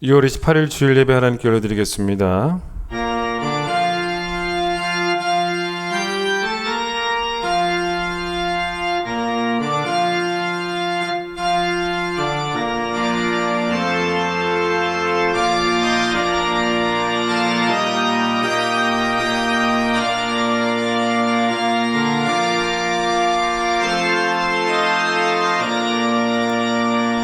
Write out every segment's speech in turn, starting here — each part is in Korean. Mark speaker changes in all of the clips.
Speaker 1: 6월 28일 주일 예배 하나님께 올려드리겠습니다.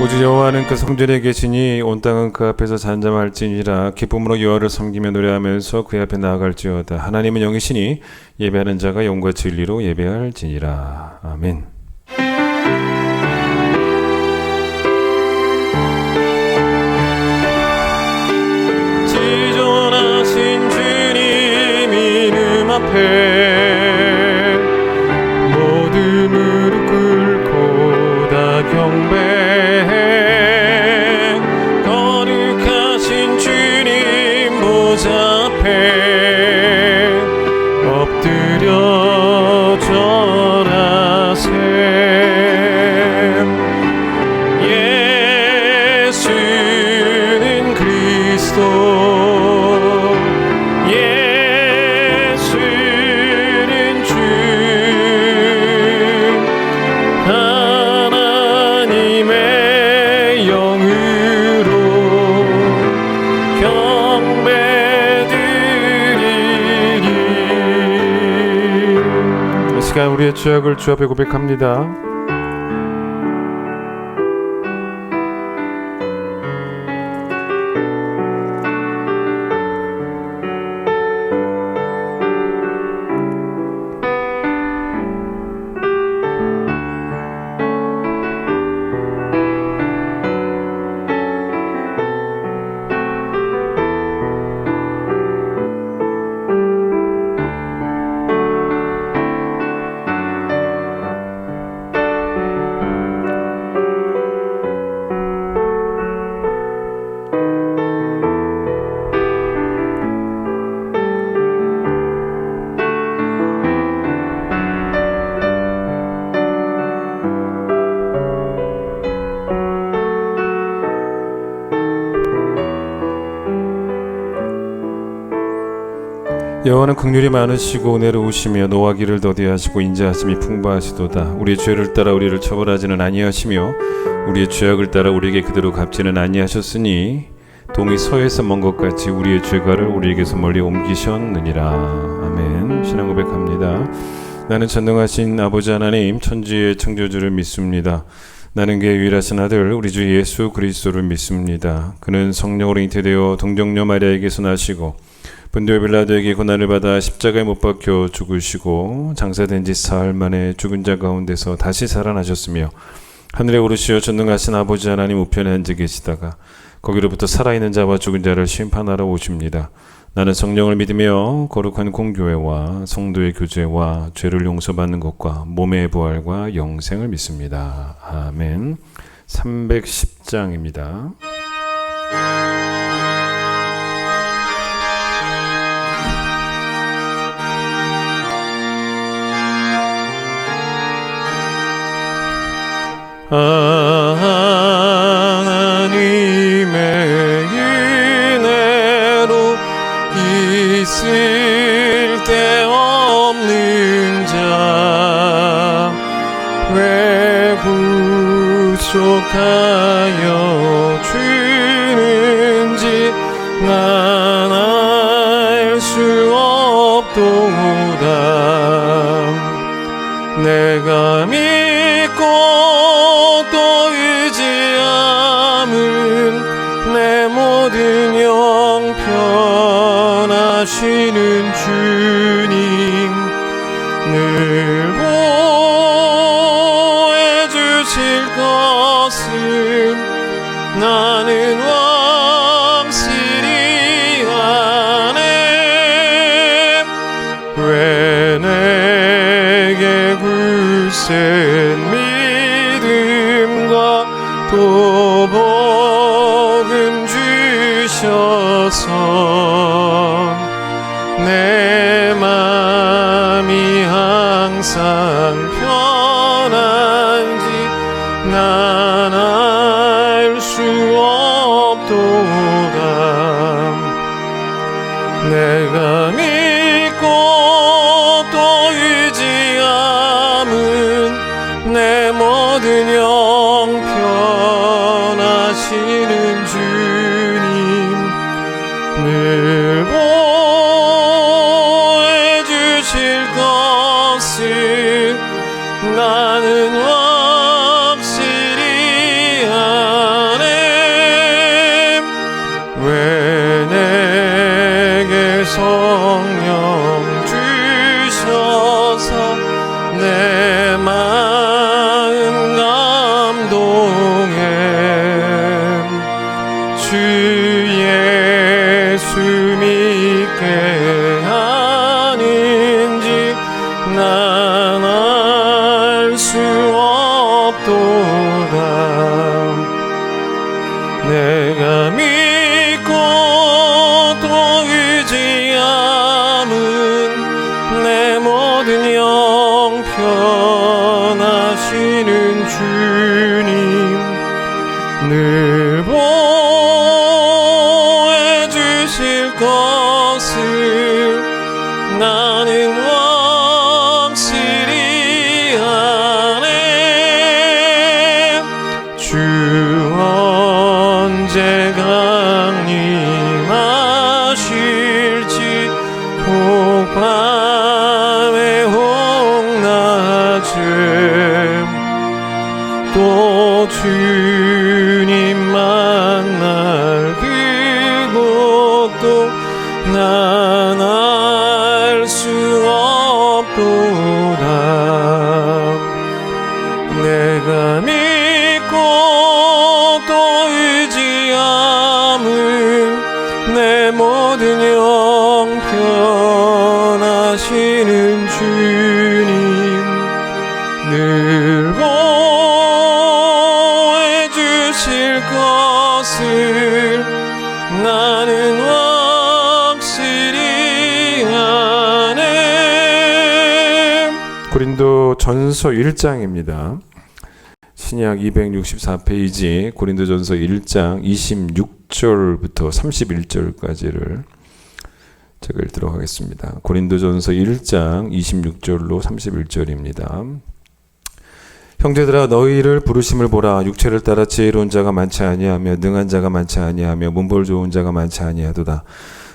Speaker 1: 오직 여호와는 그 성전에 계시니 온 땅은 그 앞에서 잠잠할지니라. 기쁨으로 여호와를 섬기며 노래하면서 그 앞에 나아갈지어다. 하나님은 영이시니 예배하는 자가 영과 진리로 예배할지니라. 아멘. 지존하신 주님 이름 앞에 모두 무릎 꿇고 다 경배. 거룩하신 주님 보좌 앞에 엎드려 절하세. 예수는 그리스도, 예수는 주, 하나님의 영으로 경배드리리. 이 시간 우리의 죄악을 주 앞에 고백합니다. 여호와는 긍휼이 많으시고 은혜로우시며 노하기를 더디하시고 인자하심이 풍부하시도다. 우리의 죄를 따라 우리를 처벌하지는 아니하시며 우리의 죄악을 따라 우리에게 그대로 갚지는 아니하셨으니 동이 서에서 먼 것 같이 우리의 죄가를 우리에게서 멀리 옮기셨느니라. 아멘. 신앙 고백합니다. 나는 전능하신 아버지 하나님 천지의 창조주를 믿습니다. 나는 그의 유일하신 아들 우리 주 예수 그리스도를 믿습니다. 그는 성령으로 잉태되어 동정녀 마리아에게서 나시고 본디오 빌라도에게 고난을 받아 십자가에 못 박혀 죽으시고 장사된 지 사흘 만에 죽은 자 가운데서 다시 살아나셨으며 하늘에 오르시어 전능하신 아버지 하나님 우편에 앉아 계시다가 거기로부터 살아있는 자와 죽은 자를 심판하러 오십니다. 나는 성령을 믿으며 거룩한 공교회와 성도의 교제와 죄를 용서받는 것과 몸의 부활과 영생을 믿습니다. 아멘. 310장입니다. 하나님의 은혜로 있을 데 없는 자 왜 구속하여 주는지 난 알 수 없도다. 내가 믿고 또 의지함은 내 모든 형편하시는 주님 늘 보해주실 것을 나는 확실히 아네. 왜 내게 굳센 믿음과 또 복음 주셔서 내 맘이 항상 편한지 난 알 수 없도다. 내가 믿고 또 의지함은 내 모든 형편하시는 주님 늘 보호해주실 것을 나는 확실히 아네. 왜 내게 성령 주셔서 내 마음 감동해. 주 예수 믿게 하는지 난 알 수 없도다. 내가 믿고 또 의지함은 내 모든 형편하시는 주님 늘 보호해주실 것을 나는 확실히 아네. 주 언제 강림하실지 혹밤에 혹낮에 또 주님 만날 그곳도 난 알 수 없도다. 내가 믿고 또 의지함은 내 모든 형편하시는 주님 늘 보호해주실 것을 나는 확실히 아네. 고린도 전서 1장입니다. 신약 264페이지 고린도전서 1장 26절부터 31절까지를 제가 읽도록 하겠습니다. 고린도전서 1장 26절로 31절입니다. 형제들아 너희를 부르심을 보라. 육체를 따라 지혜로운 자가 많지 아니하며 능한 자가 많지 아니하며 문벌 좋은 자가 많지 아니하도다.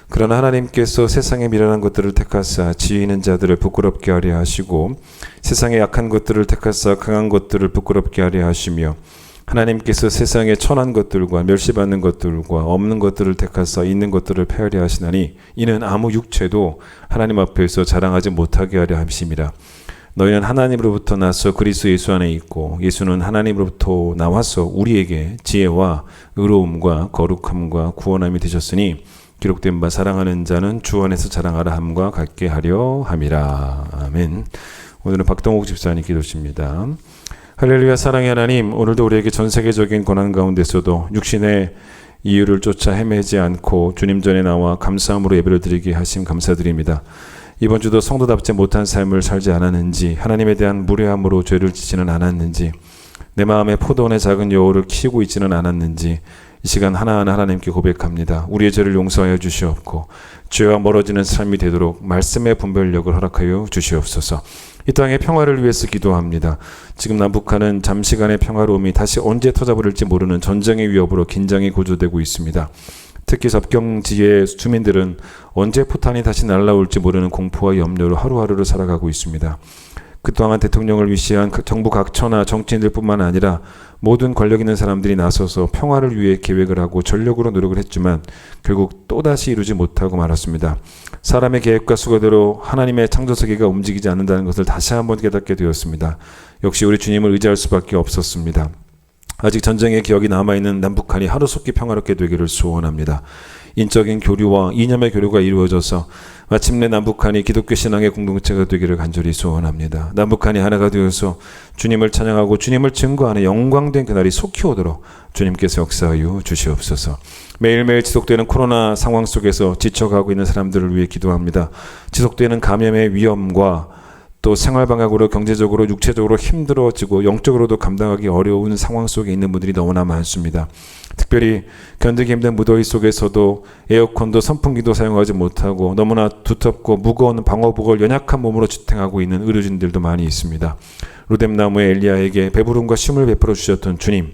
Speaker 1: 그러나 하나님께서 세상에 미련한 것들을 택하사 지혜 있는 자들을 부끄럽게 하려 하시고 세상에 약한 것들을 택하사 강한 것들을 부끄럽게 하려 하시며 하나님께서 세상에 천한 것들과 멸시받는 것들과 없는 것들을 택하사 있는 것들을 폐하려 하시나니 이는 아무 육체도 하나님 앞에서 자랑하지 못하게 하려 함심이라. 너희는 하나님으로부터 나서 그리스도 예수 안에 있고 예수는 하나님으로부터 나와서 우리에게 지혜와 의로움과 거룩함과 구원함이 되셨으니 기록된 바 사랑하는 자는 주 안에서 자랑하라 함과 같게 하려 함이라. 아멘. 오늘은 박동욱 집사님 기도십니다. 할렐루야. 사랑의 하나님, 오늘도 우리에게 전 세계적인 고난 가운데서도 육신의 이유를 쫓아 헤매지 않고 주님 전에 나와 감사함으로 예배를 드리게 하심 감사드립니다. 이번 주도 성도답지 못한 삶을 살지 않았는지, 하나님에 대한 무례함으로 죄를 지지는 않았는지, 내 마음에 포도원의 작은 여호를 키우고 있지는 않았는지 이 시간 하나하나 하나님께 고백합니다. 우리의 죄를 용서하여 주시옵고 죄와 멀어지는 삶이 되도록 말씀의 분별력을 허락하여 주시옵소서. 이 땅의 평화를 위해서 기도합니다. 지금 남북한은 잠시간의 평화로움이 다시 언제 터져버릴지 모르는 전쟁의 위협으로 긴장이 고조되고 있습니다. 특히 접경지의 주민들은 언제 포탄이 다시 날아올지 모르는 공포와 염려로 하루하루를 살아가고 있습니다. 그동안 대통령을 위시한 정부 각처나 정치인들 뿐만 아니라 모든 권력 있는 사람들이 나서서 평화를 위해 계획을 하고 전력으로 노력을 했지만 결국 또다시 이루지 못하고 말았습니다. 사람의 계획과 수고대로 하나님의 창조세계가 움직이지 않는다는 것을 다시 한번 깨닫게 되었습니다. 역시 우리 주님을 의지할 수밖에 없었습니다. 아직 전쟁의 기억이 남아있는 남북한이 하루속히 평화롭게 되기를 소원합니다. 인적인 교류와 이념의 교류가 이루어져서 마침내 남북한이 기독교 신앙의 공동체가 되기를 간절히 소원합니다. 남북한이 하나가 되어서 주님을 찬양하고 주님을 증거하는 영광된 그날이 속히 오도록 주님께서 역사하여 주시옵소서. 매일매일 지속되는 코로나 상황 속에서 지쳐가고 있는 사람들을 위해 기도합니다. 지속되는 감염의 위험과 또 생활방학으로 경제적으로 육체적으로 힘들어지고 영적으로도 감당하기 어려운 상황 속에 있는 분들이 너무나 많습니다. 특별히 견디기 힘든 무더위 속에서도 에어컨도 선풍기도 사용하지 못하고 너무나 두텁고 무거운 방호복을 연약한 몸으로 지탱하고 있는 의료진들도 많이 있습니다. 로뎀나무의 엘리야에게 배부름과 쉼을 베풀어 주셨던 주님,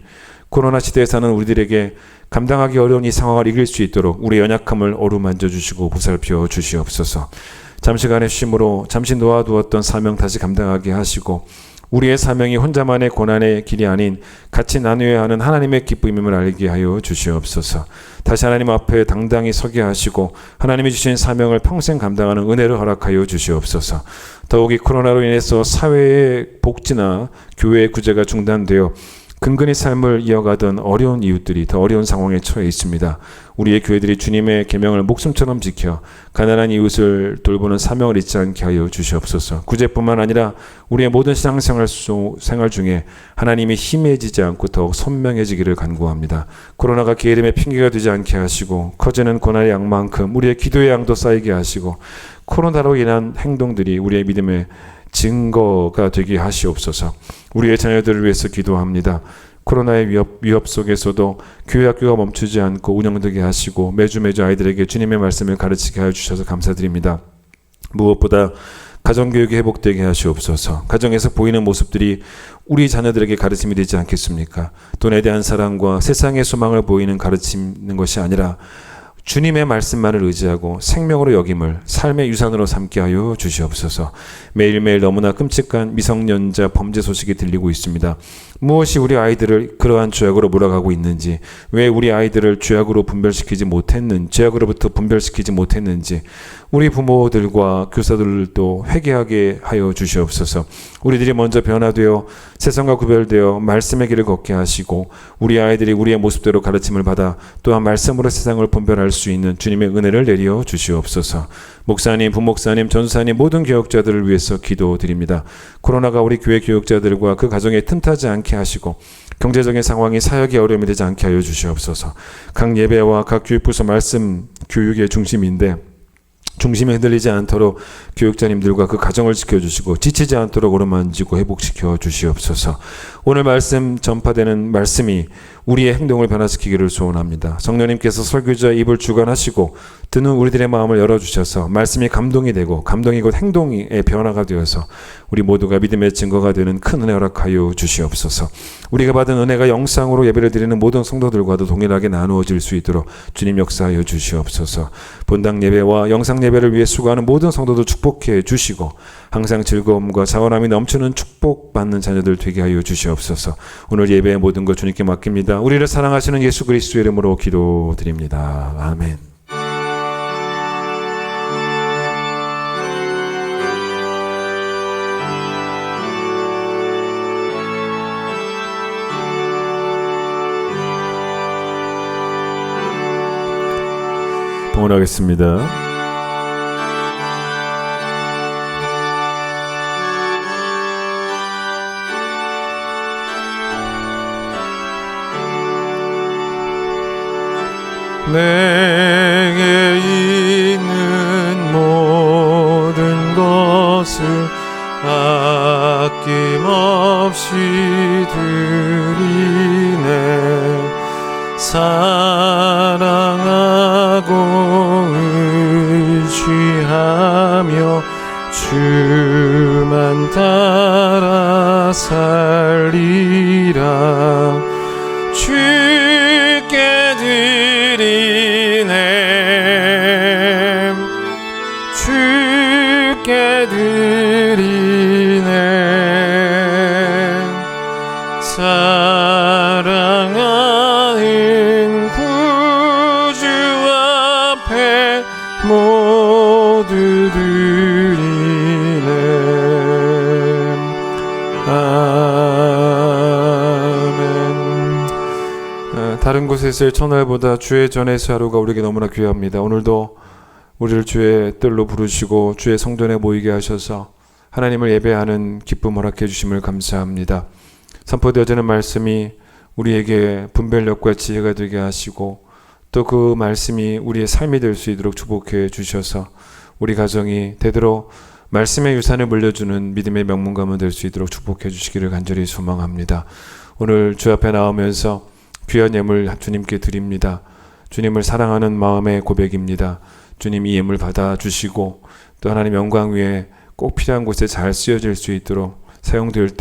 Speaker 1: 코로나 시대에 사는 우리들에게 감당하기 어려운 이 상황을 이길 수 있도록 우리의 연약함을 어루만져 주시고 보살펴 주시옵소서. 잠시간의 쉼으로 잠시 놓아두었던 사명 다시 감당하게 하시고 우리의 사명이 혼자만의 고난의 길이 아닌 같이 나누어야 하는 하나님의 기쁨임을 알게 하여 주시옵소서. 다시 하나님 앞에 당당히 서게 하시고 하나님이 주신 사명을 평생 감당하는 은혜를 허락하여 주시옵소서. 더욱이 코로나로 인해서 사회의 복지나 교회의 구제가 중단되어 근근히 삶을 이어가던 어려운 이웃들이 더 어려운 상황에 처해 있습니다. 우리의 교회들이 주님의 계명을 목숨처럼 지켜 가난한 이웃을 돌보는 사명을 잊지 않게 하여 주시옵소서. 구제뿐만 아니라 우리의 모든 신앙생활 중에 하나님이 희미해지지 않고 더욱 선명해지기를 간구합니다. 코로나가 게으름의 핑계가 되지 않게 하시고 커지는 고난의 양만큼 우리의 기도의 양도 쌓이게 하시고 코로나로 인한 행동들이 우리의 믿음의 증거가 되게 하시옵소서. 우리의 자녀들을 위해서 기도합니다. 코로나의 위협 속에서도 교회 학교가 멈추지 않고 운영되게 하시고 매주 아이들에게 주님의 말씀을 가르치게 하여 주셔서 감사드립니다. 무엇보다 가정교육이 회복되게 하시옵소서. 가정에서 보이는 모습들이 우리 자녀들에게 가르침이 되지 않겠습니까? 돈에 대한 사랑과 세상의 소망을 보이는 가르치는 것이 아니라 주님의 말씀만을 의지하고 생명으로 여김을 삶의 유산으로 삼게 하여 주시옵소서. 매일매일 너무나 끔찍한 미성년자 범죄 소식이 들리고 있습니다. 무엇이 우리 아이들을 그러한 죄악으로 몰아가고 있는지, 왜 우리 아이들을 죄악으로부터 분별시키지 못했는지 우리 부모들과 교사들도 회개하게 하여 주시옵소서. 우리들이 먼저 변화되어 세상과 구별되어 말씀의 길을 걷게 하시고 우리 아이들이 우리의 모습대로 가르침을 받아 또한 말씀으로 세상을 분별할 수 있는 주님의 은혜를 내려 주시옵소서. 목사님, 부목사님, 전사님 모든 교역자들을 위해서 기도드립니다. 코로나가 우리 교회 교역자들과 그 가정에 틈타지 않게 하시고 경제적인 상황이 사역에 어려움이 되지 않게 하여 주시옵소서. 각 예배와 각 교육부서 말씀 교육의 중심에 흔들리지 않도록 교육자님들과 그 가정을 지켜주시고 지치지 않도록 어루만지고 회복시켜 주시옵소서. 오늘 말씀 전파되는 말씀이 우리의 행동을 변화시키기를 소원합니다. 성령님께서 설교자의 입을 주관하시고 듣는 우리들의 마음을 열어주셔서 말씀이 감동이 되고 감동이 곧 행동의 변화가 되어서 우리 모두가 믿음의 증거가 되는 큰 은혜 허락하여 주시옵소서. 우리가 받은 은혜가 영상으로 예배를 드리는 모든 성도들과도 동일하게 나누어질 수 있도록 주님 역사하여 주시옵소서. 본당 예배와 영상 예배를 위해 수고하는 모든 성도들 축복해 주시고 항상 즐거움과 자원함이 넘치는 축복받는 자녀들 되게 하여 주시옵소서. 오늘 예배의 모든 것 주님께 맡깁니다. 우리를 사랑하시는 예수 그리스도의 이름으로 기도드립니다. 아멘. 봉헌하겠습니다.
Speaker 2: 내게 있는 모든 것을 아낌없이 드리네. 사랑하고 의지하며 주만 따라 살리라. 주께 드리네. 주께 드리네. 사랑하는 구주 앞에 모두 드리네.
Speaker 1: 다른 곳에서의 첫날보다 주의 전에서 하루가 우리에게 너무나 귀합니다. 오늘도 우리를 주의 뜰로 부르시고 주의 성전에 모이게 하셔서 하나님을 예배하는 기쁨 허락해 주심을 감사합니다. 선포되어지는 말씀이 우리에게 분별력과 지혜가 되게 하시고 또 그 말씀이 우리의 삶이 될 수 있도록 축복해 주셔서 우리 가정이 되도록 말씀의 유산을 물려주는 믿음의 명문가문 될 수 있도록 축복해 주시기를 간절히 소망합니다. 오늘 주 앞에 나오면서 귀한 예물 주님께 드립니다. 주님을 사랑하는 마음의 고백입니다. 주님 이 예물 받아주시고 또 하나님 영광 위에 꼭 필요한 곳에 잘 쓰여질 수 있도록 사용될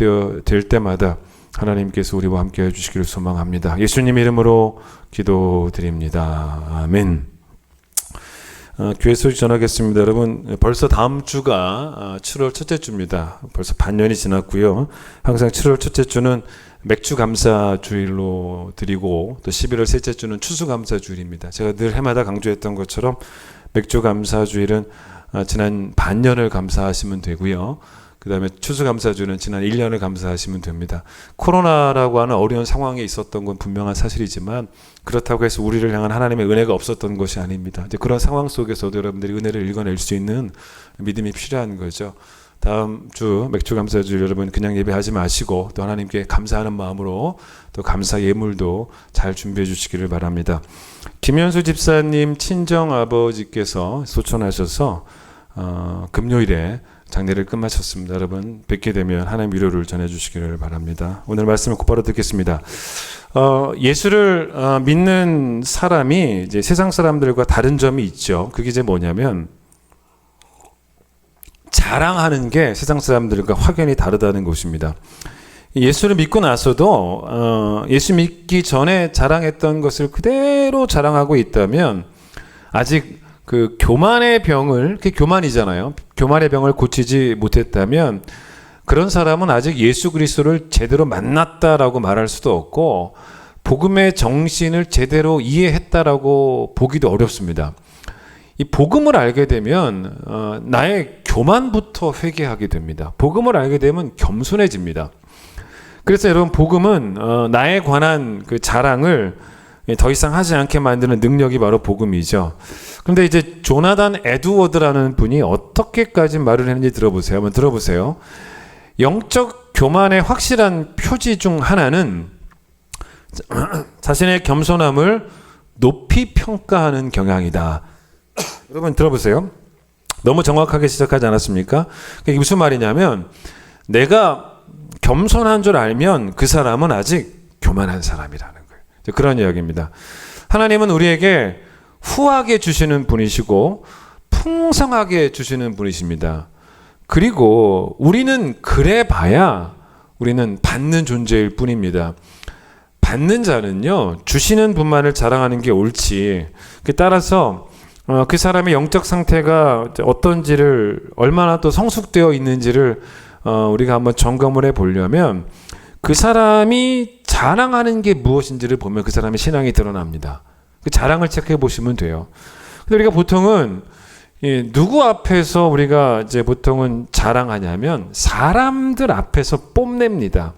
Speaker 1: 때마다 하나님께서 우리와 함께 해주시기를 소망합니다. 예수님 이름으로 기도드립니다. 아멘. 교회 소식 전하겠습니다. 여러분, 벌써 다음 주가 7월 첫째 주입니다. 벌써 반년이 지났고요. 항상 7월 첫째 주는 맥주 감사 주일로 드리고 또 11월 셋째 주는 추수 감사 주일입니다. 제가 늘 해마다 강조했던 것처럼 맥주 감사 주일은 지난 반년을 감사하시면 되고요. 그 다음에 추수감사주는 지난 1년을 감사하시면 됩니다. 코로나라고 하는 어려운 상황에 있었던 건 분명한 사실이지만 그렇다고 해서 우리를 향한 하나님의 은혜가 없었던 것이 아닙니다. 이제 그런 상황 속에서도 여러분들이 은혜를 읽어낼 수 있는 믿음이 필요한 거죠. 다음 주 맥주감사주 여러분 그냥 예배하지 마시고 또 하나님께 감사하는 마음으로 또 감사 예물도 잘 준비해 주시기를 바랍니다. 김현수 집사님 친정 아버지께서 소천하셔서 금요일에 장례를 끝마쳤습니다. 여러분 뵙게 되면 하나님 위로를 전해주시기를 바랍니다. 오늘 말씀을 곧바로 듣겠습니다. 예수를 믿는 사람이 이제 세상 사람들과 다른 점이 있죠. 그게 이제 뭐냐면 자랑하는 게 세상 사람들과 확연히 다르다는 것입니다. 예수를 믿고 나서도 예수 믿기 전에 자랑했던 것을 그대로 자랑하고 있다면 아직 그 교만의 병을, 그게 교만이잖아요. 교만의 병을 고치지 못했다면 그런 사람은 아직 예수 그리스도를 제대로 만났다라고 말할 수도 없고 복음의 정신을 제대로 이해했다라고 보기도 어렵습니다. 이 복음을 알게 되면 나의 교만부터 회개하게 됩니다. 복음을 알게 되면 겸손해집니다. 그래서 여러분 복음은 나에 관한 그 자랑을 더 이상 하지 않게 만드는 능력이 바로 복음이죠. 그런데 이제 조나단 에드워드라는 분이 어떻게까지 말을 했는지 들어보세요. 한번 들어보세요. 영적 교만의 확실한 표지 중 하나는 자신의 겸손함을 높이 평가하는 경향이다. 여러분 들어보세요. 너무 정확하게 시작하지 않았습니까? 이게 무슨 말이냐면 내가 겸손한 줄 알면 그 사람은 아직 교만한 사람이라는 거예요. 그런 이야기입니다. 하나님은 우리에게 후하게 주시는 분이시고 풍성하게 주시는 분이십니다. 그리고 우리는 그래 봐야 우리는 받는 존재일 뿐입니다. 받는 자는요 주시는 분만을 자랑하는 게 옳지. 따라서 그 사람의 영적 상태가 어떤지를 얼마나 또 성숙되어 있는지를 우리가 한번 점검을 해보려면 그 사람이 자랑하는 게 무엇인지를 보면 그 사람의 신앙이 드러납니다. 그 자랑을 체크해 보시면 돼요. 근데 우리가 보통은 누구 앞에서 우리가 이제 보통은 자랑하냐면 사람들 앞에서 뽐냅니다.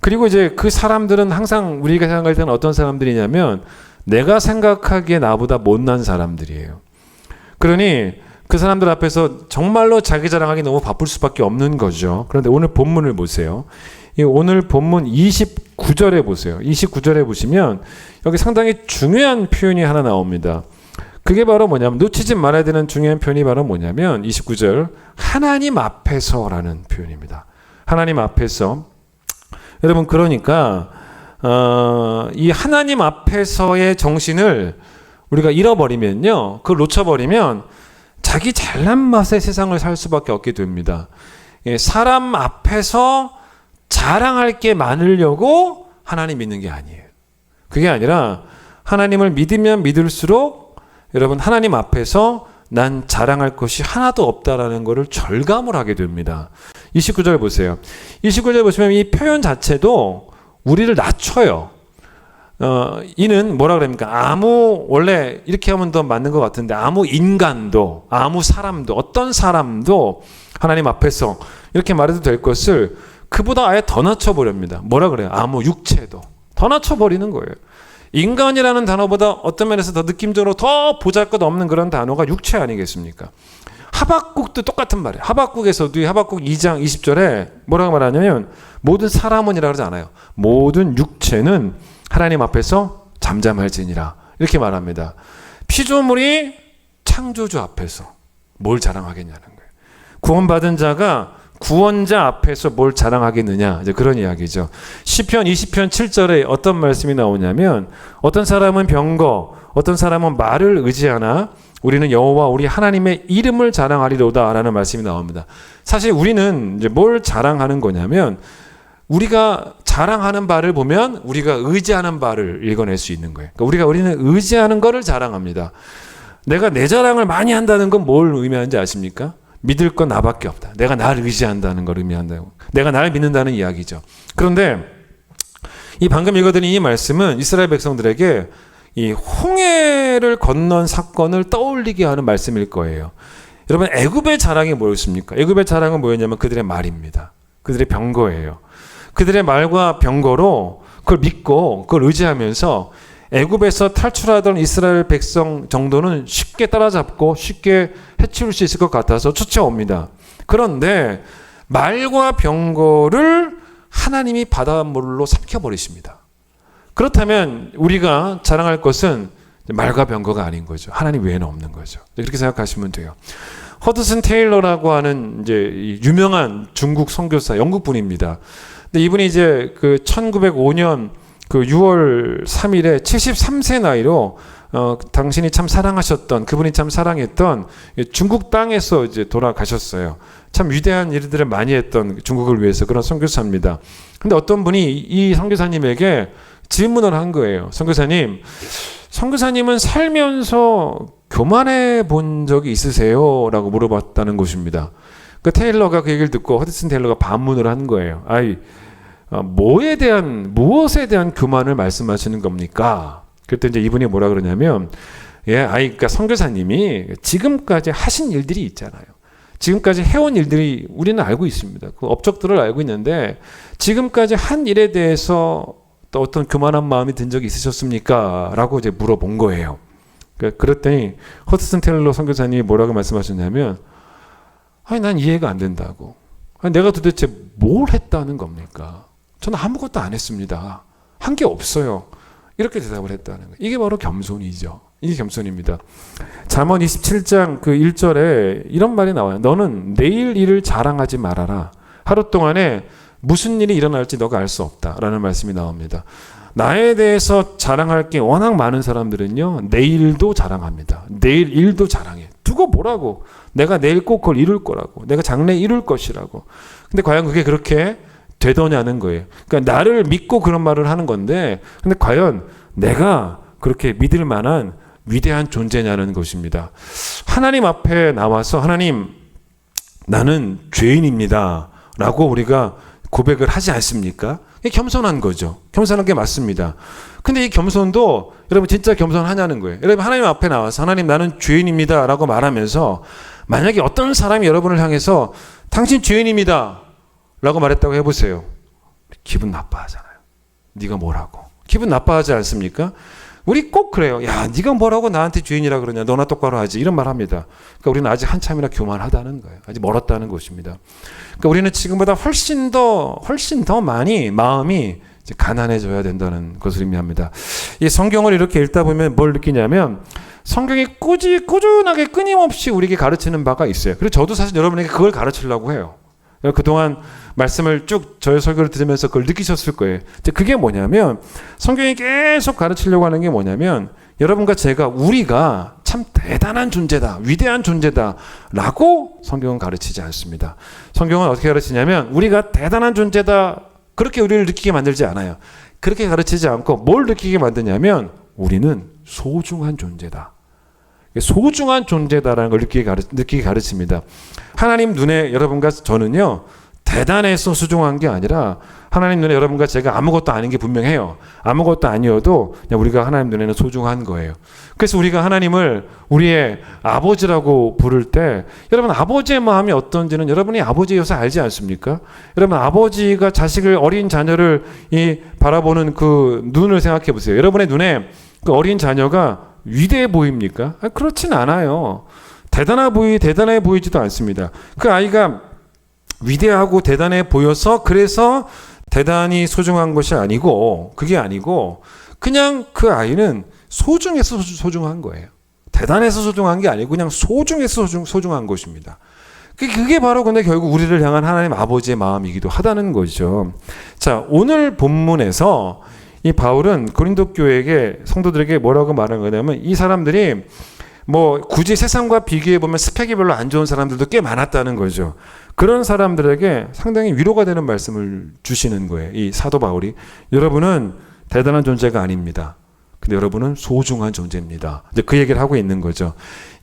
Speaker 1: 그리고 이제 그 사람들은 항상 우리가 생각할 때는 어떤 사람들이냐면 내가 생각하기에 나보다 못난 사람들이에요. 그러니 그 사람들 앞에서 정말로 자기 자랑하기 너무 바쁠 수밖에 없는 거죠. 그런데 오늘 본문을 보세요. 오늘 본문 29절에 보세요. 29절에 보시면 여기 상당히 중요한 표현이 하나 나옵니다. 그게 바로 뭐냐면 놓치지 말아야 되는 중요한 표현이 바로 뭐냐면 29절 하나님 앞에서라는 표현입니다. 하나님 앞에서. 여러분 그러니까 이 하나님 앞에서의 정신을 우리가 잃어버리면요. 그걸 놓쳐버리면 자기 잘난 맛의 세상을 살 수밖에 없게 됩니다. 사람 앞에서 자랑할 게 많으려고 하나님 믿는 게 아니에요. 그게 아니라 하나님을 믿으면 믿을수록 여러분 하나님 앞에서 난 자랑할 것이 하나도 없다라는 것을 절감을 하게 됩니다. 29절 보세요. 29절 보시면 이 표현 자체도 우리를 낮춰요. 이는 뭐라 그럽니까? 원래 이렇게 하면 더 맞는 것 같은데 아무 인간도 아무 사람도 어떤 사람도 하나님 앞에서 이렇게 말해도 될 것을 그보다 아예 더 낮춰버립니다. 뭐라 그래요? 아무 육체도 더 낮춰버리는 거예요. 인간이라는 단어보다 어떤 면에서 더 느낌적으로 더 보잘것없는 그런 단어가 육체 아니겠습니까? 하박국도 똑같은 말이에요. 하박국에서도 하박국 2장 20절에 뭐라고 말하냐면 모든 사람은이라 그러지 않아요. 모든 육체는 하나님 앞에서 잠잠할지니라 이렇게 말합니다. 피조물이 창조주 앞에서 뭘 자랑하겠냐는 거예요.
Speaker 3: 구원받은 자가 구원자 앞에서 뭘 자랑하겠느냐, 이제 그런 이야기죠. 시편 20편 7절에 어떤 말씀이 나오냐면 어떤 사람은 병거, 어떤 사람은 말을 의지하나 우리는 여호와 우리 하나님의 이름을 자랑하리로다라는 말씀이 나옵니다. 사실 우리는 이제 뭘 자랑하는 거냐면 우리가 자랑하는 바를 보면 우리가 의지하는 바를 읽어낼 수 있는 거예요. 그러니까 우리는 의지하는 거를 자랑합니다. 내가 내 자랑을 많이 한다는 건 뭘 의미하는지 아십니까? 믿을 건 나밖에 없다. 내가 나를 의지한다는 걸 의미한다고. 내가 나를 믿는다는 이야기죠. 그런데 이 방금 읽어드린 이 말씀은 이스라엘 백성들에게 이 홍해를 건넌 사건을 떠올리게 하는 말씀일 거예요. 여러분, 애굽의 자랑이 뭐였습니까? 애굽의 자랑은 뭐였냐면 그들의 말입니다. 그들의 병거예요. 그들의 말과 병거로 그걸 믿고 그걸 의지하면서 애굽에서 탈출하던 이스라엘 백성 정도는 쉽게 따라잡고 쉽게 해치울 수 있을 것 같아서 쫓아옵니다. 그런데 말과 병거를 하나님이 바닷물로 삼켜버리십니다. 그렇다면 우리가 자랑할 것은 말과 병거가 아닌 거죠. 하나님 외에는 없는 거죠. 그렇게 생각하시면 돼요. 허드슨 테일러라고 하는 이제 유명한 중국 선교사, 영국 분입니다. 근데 이분이 이제 그 1905년 그 6월 3일에 73세 나이로 당신이 참 사랑하셨던, 그분이 참 사랑했던 중국 땅에서 이제 돌아가셨어요. 참 위대한 일들을 많이 했던 중국을 위해서 그런 선교사입니다. 근데 어떤 분이 이 선교사님에게 질문을 한 거예요. 선교사님은 살면서 교만해 본 적이 있으세요? 라고 물어봤다는 것입니다. 그 테일러가 그 얘기를 듣고 허드슨 테일러가 반문을 한 거예요. 무엇에 대한 교만을 말씀하시는 겁니까? 그때 이제 이분이 뭐라 그러냐면, 그러니까 선교사님이 지금까지 하신 일들이 있잖아요. 지금까지 해온 일들이 우리는 알고 있습니다. 그 업적들을 알고 있는데 지금까지 한 일에 대해서 또 어떤 교만한 마음이 든 적이 있으셨습니까? 라고 이제 물어본 거예요. 그랬더니 허드슨 테일러 선교사님이 뭐라고 말씀하셨냐면, 난 이해가 안 된다고. 내가 도대체 뭘 했다는 겁니까? 저는 아무것도 안 했습니다. 한 게 없어요. 이렇게 대답을 했다는 거예요. 이게 바로 겸손이죠. 이게 겸손입니다. 잠언 27장 그 1절에 이런 말이 나와요. 너는 내일 일을 자랑하지 말아라. 하루 동안에 무슨 일이 일어날지 너가 알 수 없다. 라는 말씀이 나옵니다. 나에 대해서 자랑할 게 워낙 많은 사람들은요, 내일도 자랑합니다. 내일 일도 자랑해. 두고 뭐라고. 내가 내일 꼭 그걸 이룰 거라고. 내가 장래 이룰 것이라고. 근데 과연 그게 그렇게 되더냐는 거예요. 그러니까 나를 믿고 그런 말을 하는 건데, 근데 과연 내가 그렇게 믿을 만한 위대한 존재냐는 것입니다. 하나님 앞에 나와서 하나님, 나는 죄인입니다. 라고 우리가 고백을 하지 않습니까? 이게 겸손한 거죠. 겸손한 게 맞습니다. 근데 이 겸손도 여러분 진짜 겸손하냐는 거예요. 여러분 하나님 앞에 나와서 하나님 나는 죄인입니다 라고 말하면서 만약에 어떤 사람이 여러분을 향해서 당신 죄인입니다 라고 말했다고 해보세요. 기분 나빠하잖아요. 네가 뭐라고. 기분 나빠하지 않습니까? 우리 꼭 그래요. 야, 네가 뭐라고 나한테 죄인이라 그러냐. 너나 똑바로 하지. 이런 말 합니다. 그러니까 우리는 아직 한참이나 교만하다는 거예요. 아직 멀었다는 것입니다. 그러니까 우리는 지금보다 훨씬 더 많이 마음이 이제 가난해져야 된다는 것을 의미합니다. 이 성경을 이렇게 읽다 보면 뭘 느끼냐면 성경이 꾸준하게 끊임없이 우리에게 가르치는 바가 있어요. 그리고 저도 사실 여러분에게 그걸 가르치려고 해요. 그동안 말씀을 쭉 저의 설교를 들으면서 그걸 느끼셨을 거예요. 그게 뭐냐면 성경이 계속 가르치려고 하는 게 뭐냐면 여러분과 우리가 참 대단한 존재다, 위대한 존재다 라고 성경은 가르치지 않습니다. 성경은 어떻게 가르치냐면 우리가 대단한 존재다 그렇게 우리를 느끼게 만들지 않아요. 그렇게 가르치지 않고 뭘 느끼게 만드냐면 우리는 소중한 존재다. 소중한 존재다라는 걸 느끼게 가르칩니다. 하나님 눈에 여러분과 저는요, 대단해서 소중한 게 아니라 하나님 눈에 여러분과 제가 아무것도 아닌 게 분명해요. 아무것도 아니어도 그냥 우리가 하나님 눈에는 소중한 거예요. 그래서 우리가 하나님을 우리의 아버지라고 부를 때 여러분 아버지의 마음이 어떤지는 여러분이 아버지여서 알지 않습니까? 여러분 아버지가 어린 자녀를 바라보는 그 눈을 생각해 보세요. 여러분의 눈에 그 어린 자녀가 위대해 보입니까? 그렇진 않아요. 대단해 보이지도 않습니다. 그 아이가 위대하고 대단해 보여서 그래서 대단히 소중한 것이 아니고 그게 아니고 그냥 그 아이는 소중해서 소중한 거예요. 대단해서 소중한 게 아니고 그냥 소중해서 소중한 것입니다. 그게 바로 근데 결국 우리를 향한 하나님 아버지의 마음이기도 하다는 거죠. 자, 오늘 본문에서 이 바울은 고린도 교회에게 성도들에게 뭐라고 말하는 거냐면 이 사람들이 뭐 굳이 세상과 비교해 보면 스펙이 별로 안 좋은 사람들도 꽤 많았다는 거죠. 그런 사람들에게 상당히 위로가 되는 말씀을 주시는 거예요. 이 사도 바울이 여러분은 대단한 존재가 아닙니다. 근데 여러분은 소중한 존재입니다. 이제 그 얘기를 하고 있는 거죠.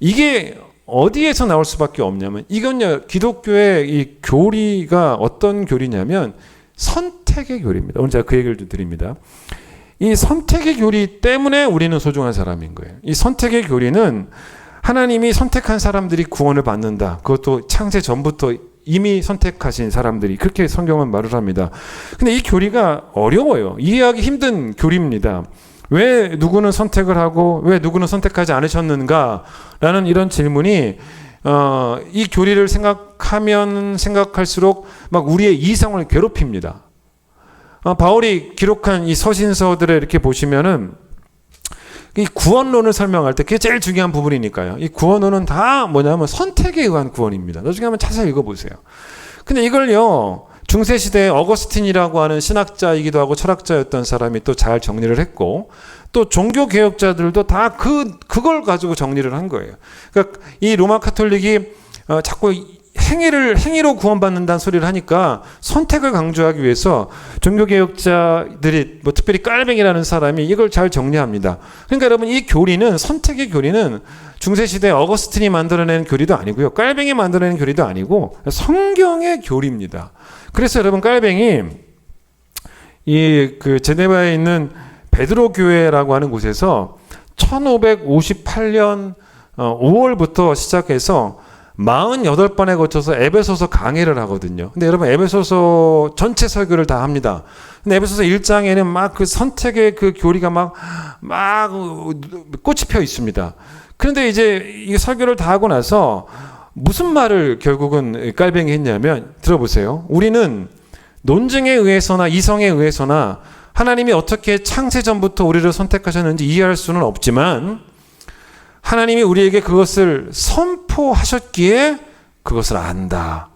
Speaker 3: 이게 어디에서 나올 수밖에 없냐면 이건요 기독교의 이 교리가 어떤 교리냐면 선택의 교리입니다. 오늘 제가 그 얘기를 좀 드립니다. 이 선택의 교리 때문에 우리는 소중한 사람인 거예요. 이 선택의 교리는 하나님이 선택한 사람들이 구원을 받는다. 그것도 창세 전부터 이미 선택하신 사람들이 그렇게 성경은 말을 합니다. 근데 이 교리가 어려워요. 이해하기 힘든 교리입니다. 왜 누구는 선택을 하고 왜 누구는 선택하지 않으셨는가라는 이런 질문이 이 교리를 생각하면 생각할수록 막 우리의 이성을 괴롭힙니다. 바울이 기록한 이 서신서들을 이렇게 보시면은 이 구원론을 설명할 때 그게 제일 중요한 부분이니까요. 이 구원론은 다 뭐냐면 선택에 의한 구원입니다. 나중에 한번 찾아 읽어보세요. 근데 이걸요 중세시대에 어거스틴이라고 하는 신학자이기도 하고 철학자였던 사람이 또 잘 정리를 했고 또 종교개혁자들도 다 그걸 가지고 정리를 한 거예요. 그러니까 이 로마 카톨릭이 자꾸 행위로 구원받는다는 소리를 하니까 선택을 강조하기 위해서 종교개혁자들이 뭐 특별히 깔뱅이라는 사람이 이걸 잘 정리합니다. 그러니까 여러분 이 교리는 선택의 교리는 중세시대 어거스틴이 만들어낸 교리도 아니고요. 깔뱅이 만들어낸 교리도 아니고 성경의 교리입니다. 그래서 여러분 깔뱅이 그 제네바에 있는 베드로 교회라고 하는 곳에서 1558년 5월부터 시작해서 48번에 거쳐서 에베소서 강해를 하거든요. 근데 여러분 에베소서 전체 설교를 다 합니다. 근데 에베소서 1장에는 막 그 선택의 그 교리가 막 꽃이 펴 있습니다. 그런데 이제 이 설교를 다 하고 나서 무슨 말을 결국은 깔뱅이 했냐면 들어보세요. 우리는 논증에 의해서나 이성에 의해서나 하나님이 어떻게 창세전부터 우리를 선택하셨는지 이해할 수는 없지만 하나님이 우리에게 그것을 선포하셨기에 그것을 안다.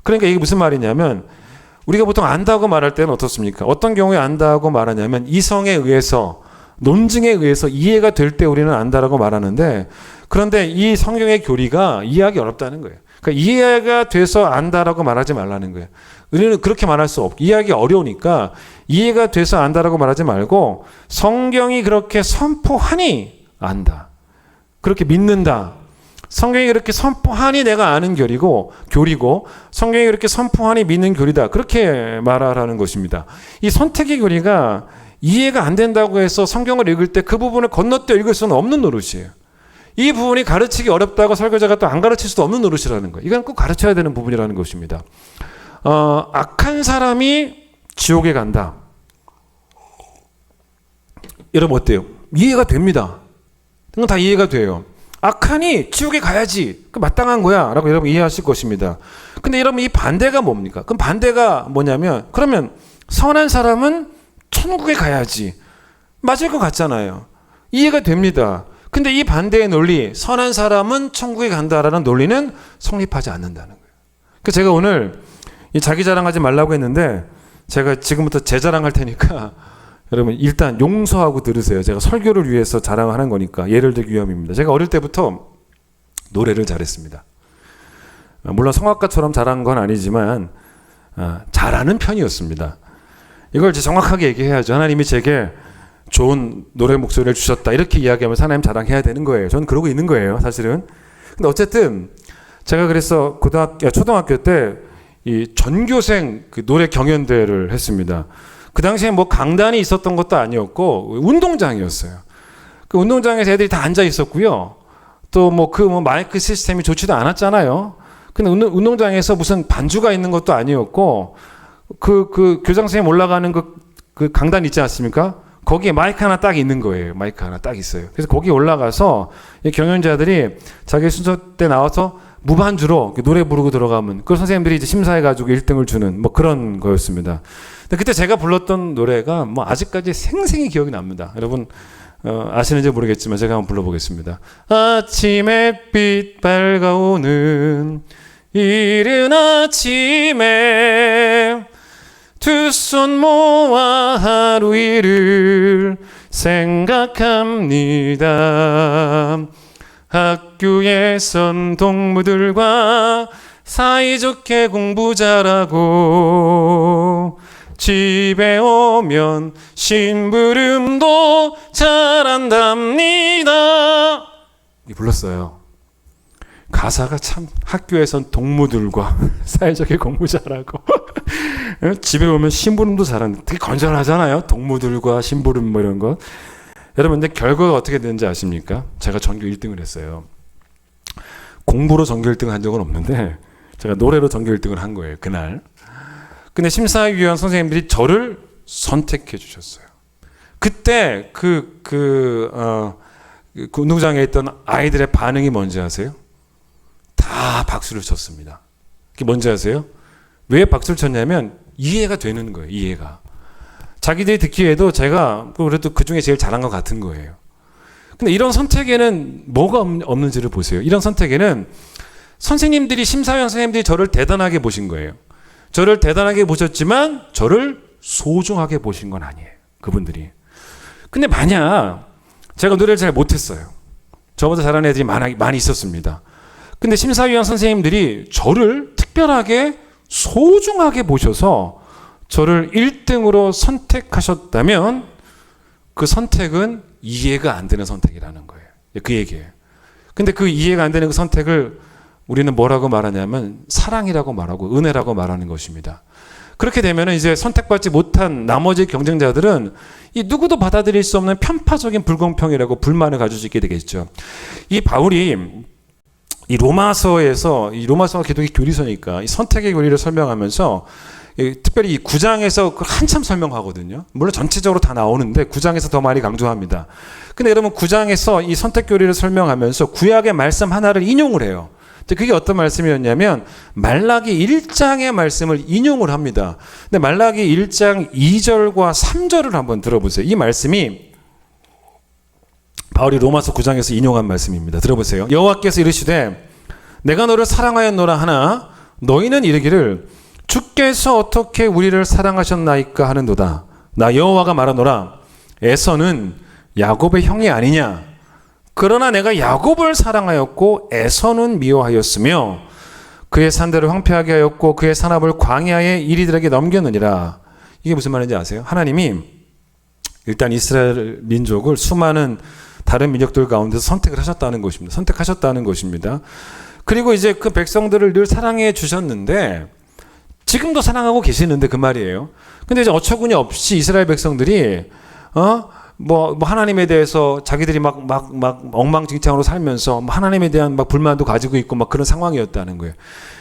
Speaker 3: 그러니까 이게 무슨 말이냐면 우리가 보통 안다고 말할 때는 어떻습니까? 어떤 경우에 안다고 말하냐면 이성에 의해서 논증에 의해서 이해가 될 때 우리는 안다라고 말하는데 그런데 이 성경의 교리가 이해하기 어렵다는 거예요. 그러니까 이해가 돼서 안다라고 말하지 말라는 거예요. 우리는 그렇게 말할 수 없고 이해하기 어려우니까 이해가 돼서 안다라고 말하지 말고 성경이 그렇게 선포하니 안다. 그렇게 믿는다. 성경이 그렇게 선포하니 내가 아는 교리고 성경이 그렇게 선포하니 믿는 교리다. 그렇게 말하라는 것입니다. 이 선택의 교리가 이해가 안 된다고 해서 성경을 읽을 때 그 부분을 건너뛰어 읽을 수는 없는 노릇이에요. 이 부분이 가르치기 어렵다고 설교자가 또 안 가르칠 수도 없는 노릇이라는 거예요. 이건 꼭 가르쳐야 되는 부분이라는 것입니다. 악한 사람이 지옥에 간다. 여러분 어때요? 이해가 됩니다. 이건 다 이해가 돼요. 악하니 지옥에 가야지. 그 마땅한 거야. 라고 여러분 이해하실 것입니다. 근데 여러분 이 반대가 뭡니까? 그럼 반대가 뭐냐면 그러면 선한 사람은 천국에 가야지. 맞을 것 같잖아요. 이해가 됩니다. 근데 이 반대의 논리, 선한 사람은 천국에 간다라는 논리는 성립하지 않는다는 거예요. 그래서 제가 오늘 이 자기 자랑하지 말라고 했는데 제가 지금부터 제 자랑할 테니까 여러분 일단 용서하고 들으세요. 제가 설교를 위해서 자랑하는 거니까 예를 들기 위함입니다. 제가 어릴 때부터 노래를 잘했습니다. 물론 성악가처럼 잘한 건 아니지만 잘하는 편이었습니다. 이걸 이제 정확하게 얘기해야죠. 하나님이 제게 좋은 노래 목소리를 주셨다. 이렇게 이야기하면서 하나님 자랑해야 되는 거예요. 저는 그러고 있는 거예요, 사실은. 근데 어쨌든 제가 그래서 초등학교 때 이 전교생 그 노래 경연대회를 했습니다. 그 당시에 뭐 강단이 있었던 것도 아니었고 운동장이었어요. 그 운동장에서 애들이 다 앉아 있었고요. 또 뭐 마이크 시스템이 좋지도 않았잖아요. 근데 운동장에서 무슨 반주가 있는 것도 아니었고 그 교장 선생님 올라가는 그 강단 있지 않습니까? 거기에 마이크 하나 딱 있는 거예요. 마이크 하나 딱 있어요. 그래서 거기 올라가서 이 경연자들이 자기 순서 때 나와서 무반주로 노래 부르고 들어가면 그 선생님들이 이제 심사해가지고 1등을 주는 뭐 그런 거였습니다. 근데 그때 제가 불렀던 노래가 뭐 아직까지 생생히 기억이 납니다. 여러분 아시는지 모르겠지만 제가 한번 불러보겠습니다. 아침 햇빛 밝아오는
Speaker 2: 이른 아침에 두 손 모아 하루 일을 생각합니다. 학교에선 동무들과 사이좋게 공부 잘하고 집에 오면 심부름도 잘한답니다.
Speaker 3: 이 불렀어요. 가사가 참 학교에선 동무들과 사이좋게 공부 잘하고 집에 오면 심부름도 잘하는 되게 건전하잖아요. 동무들과 심부름 뭐 이런 거. 여러분 근데 결과가 어떻게 되는지 아십니까? 제가 전교 1등을 했어요. 공부로 전교 1등 한 적은 없는데 제가 노래로 전교 1등을 한 거예요. 그날. 근데 심사위원 선생님들이 저를 선택해 주셨어요. 그때 운동장에 있던 아이들의 반응이 뭔지 아세요? 다 박수를 쳤습니다. 그게 뭔지 아세요? 왜 박수를 쳤냐면 이해가 되는 거예요. 이해가. 자기들이 듣기에도 제가 그래도 그중에 제일 잘한 것 같은 거예요. 근데 이런 선택에는 뭐가 없는지를 보세요. 이런 선택에는 선생님들이 심사위원 선생님들이 저를 대단하게 보신 거예요. 저를 대단하게 보셨지만 저를 소중하게 보신 건 아니에요. 그분들이. 근데 만약 제가 노래를 잘 못했어요. 저보다 잘하는 애들이 많이 있었습니다. 근데 심사위원 선생님들이 저를 특별하게 소중하게 보셔서 저를 1등으로 선택하셨다면 그 선택은 이해가 안 되는 선택이라는 거예요. 그 얘기예요. 근데 그 이해가 안 되는 그 선택을 우리는 뭐라고 말하냐면 사랑이라고 말하고 은혜라고 말하는 것입니다. 그렇게 되면 이제 선택받지 못한 나머지 경쟁자들은 이 누구도 받아들일 수 없는 편파적인 불공평이라고 불만을 가질 수 있게 되겠죠. 이 바울이 이 로마서가 기독의 교리서니까 이 선택의 교리를 설명하면서 특별히 이 9장에서 한참 설명하거든요. 물론 전체적으로 다 나오는데 9장에서 더 많이 강조합니다. 근데 여러분 9장에서 이 선택 교리를 설명하면서 구약의 말씀 하나를 인용을 해요. 그게 어떤 말씀이었냐면 말라기 1장의 말씀을 인용을 합니다. 근데 말라기 1장 2절과 3절을 한번 들어보세요. 이 말씀이 바울이 로마서 9장에서 인용한 말씀입니다. 들어보세요. 여호와께서 이르시되 내가 너를 사랑하였노라 하나 너희는 이르기를 주께서 어떻게 우리를 사랑하셨나이까 하는도다. 나 여호와가 말하노라 에서는 야곱의 형이 아니냐. 그러나 내가 야곱을 사랑하였고 에서는 미워하였으며 그의 산대를 황폐하게 하였고 그의 산업을 광야의 이리들에게 넘겼느니라. 이게 무슨 말인지 아세요? 하나님이 일단 이스라엘 민족을 수많은 다른 민족들 가운데서 선택하셨다는 것입니다. 그리고 이제 그 백성들을 늘 사랑해 주셨는데 지금도 사랑하고 계시는데 그 말이에요. 근데 이제 어처구니 없이 이스라엘 백성들이 뭐 하나님에 대해서 자기들이 막 엉망진창으로 살면서 하나님에 대한 막 불만도 가지고 있고 막 그런 상황이었다는 거예요.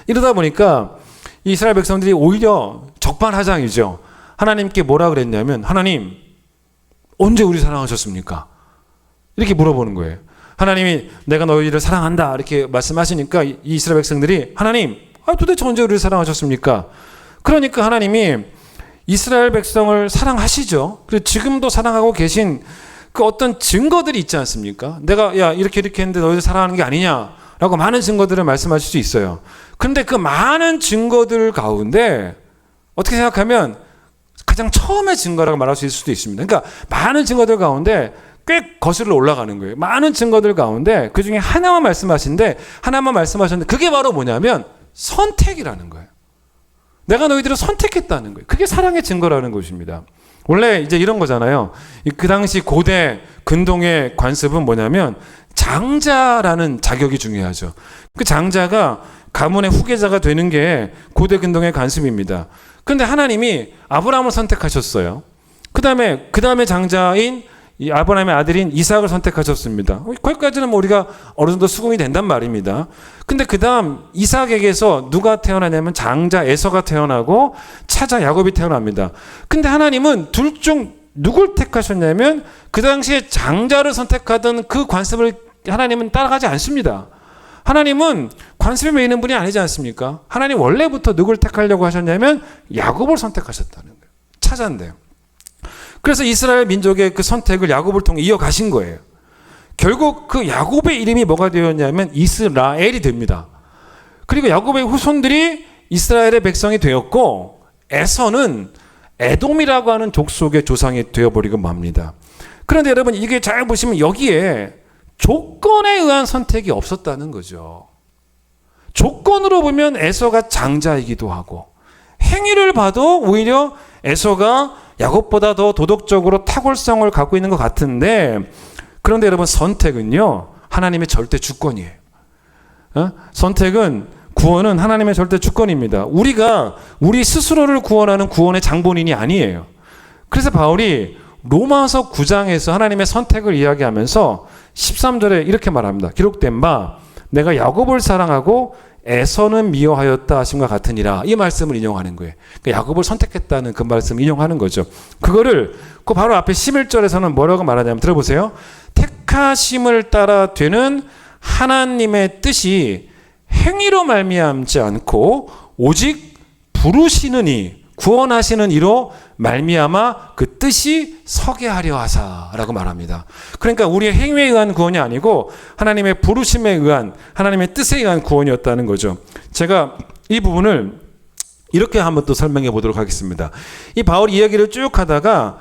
Speaker 3: 이러다 보니까 이스라엘 백성들이 오히려 적반하장이죠. 하나님께 뭐라 그랬냐면 하나님 언제 우리 사랑하셨습니까? 이렇게 물어보는 거예요. 하나님이 내가 너희를 사랑한다 이렇게 말씀하시니까 이 이스라엘 백성들이 하나님 도대체 언제 우리를 사랑하셨습니까? 그러니까 하나님이 이스라엘 백성을 사랑하시죠. 그리고 지금도 사랑하고 계신 그 어떤 증거들이 있지 않습니까? 내가 이렇게 했는데 너희들 사랑하는 게 아니냐라고 많은 증거들을 말씀하실 수 있어요. 그런데 그 많은 증거들 가운데 어떻게 생각하면 가장 처음의 증거라고 말할 수 있을 수도 있습니다. 그러니까 많은 증거들 가운데 꽤 거슬러 올라가는 거예요. 많은 증거들 가운데 그 중에 하나만 말씀하셨는데 그게 바로 뭐냐면 선택이라는 거예요. 내가 너희들을 선택했다는 거예요. 그게 사랑의 증거라는 것입니다. 원래 이제 이런 거잖아요. 그 당시 고대 근동의 관습은 뭐냐면 장자라는 자격이 중요하죠. 그 장자가 가문의 후계자가 되는 게 고대 근동의 관습입니다. 그런데 하나님이 아브라함을 선택하셨어요. 그 다음에 장자인 이 아브라함의 아들인 이삭을 선택하셨습니다. 거기까지는 뭐 우리가 어느 정도 수긍이 된단 말입니다. 근데 그 다음 이삭에게서 누가 태어나냐면 장자 에서가 태어나고 차자 야곱이 태어납니다. 근데 하나님은 둘 중 누굴 택하셨냐면 그 당시에 장자를 선택하던 그 관습을 하나님은 따라가지 않습니다. 하나님은 관습에 매이는 분이 아니지 않습니까? 하나님 원래부터 누굴 택하려고 하셨냐면 야곱을 선택하셨다는 거예요. 차자인데요. 그래서 이스라엘 민족의 그 선택을 야곱을 통해 이어가신 거예요. 결국 그 야곱의 이름이 뭐가 되었냐면 이스라엘이 됩니다. 그리고 야곱의 후손들이 이스라엘의 백성이 되었고 에서는 에돔이라고 하는 족속의 조상이 되어버리고 맙니다. 그런데 여러분 이게 잘 보시면 여기에 조건에 의한 선택이 없었다는 거죠. 조건으로 보면 에서가 장자이기도 하고 행위를 봐도 오히려 에서가 야곱보다 더 도덕적으로 탁월성을 갖고 있는 것 같은데 그런데 여러분 선택은요 하나님의 절대 주권이에요. 선택은 구원은 하나님의 절대 주권입니다. 우리가 우리 스스로를 구원하는 구원의 장본인이 아니에요. 그래서 바울이 로마서 9장에서 하나님의 선택을 이야기하면서 13절에 이렇게 말합니다. 기록된 바 내가 야곱을 사랑하고 에서는 미워하였다 하심과 같으니라. 이 말씀을 인용하는 거예요. 그러니까 야곱을 선택했다는 그 말씀을 인용하는 거죠. 그거를 그 바로 앞에 11절에서는 뭐라고 말하냐면 들어보세요. 택하심을 따라 되는 하나님의 뜻이 행위로 말미암지 않고 오직 부르시는 이 구원하시는 이로 말미암아 그 뜻이 서게 하려 하사라고 말합니다. 그러니까 우리의 행위에 의한 구원이 아니고 하나님의 부르심에 의한 하나님의 뜻에 의한 구원이었다는 거죠. 제가 이 부분을 이렇게 한번 또 설명해 보도록 하겠습니다. 이 바울 이야기를 쭉 하다가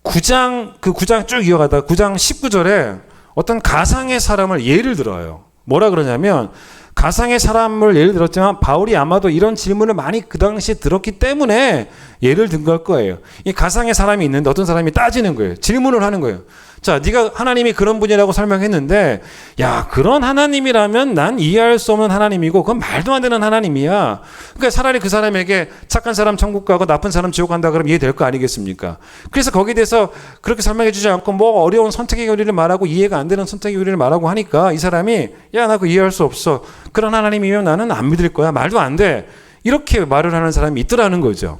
Speaker 3: 9장 쭉 이어가다가 9장 19절에 어떤 가상의 사람을 예를 들어요. 뭐라 그러냐면 가상의 사람을 예를 들었지만 바울이 아마도 이런 질문을 많이 그 당시에 들었기 때문에 예를 든 걸 거예요. 이 가상의 사람이 있는데 어떤 사람이 따지는 거예요. 질문을 하는 거예요. 자, 네가 하나님이 그런 분이라고 설명했는데 야, 그런 하나님이라면 난 이해할 수 없는 하나님이고 그건 말도 안 되는 하나님이야. 그러니까 차라리 그 사람에게 착한 사람 천국 가고 나쁜 사람 지옥 간다 그러면 이해될 거 아니겠습니까? 그래서 거기에 대해서 그렇게 설명해 주지 않고 뭐 어려운 선택의 교리를 말하고 이해가 안 되는 선택의 교리를 말하고 하니까 이 사람이 야, 나 그거 이해할 수 없어. 그런 하나님이면 나는 안 믿을 거야. 말도 안 돼. 이렇게 말을 하는 사람이 있더라는 거죠.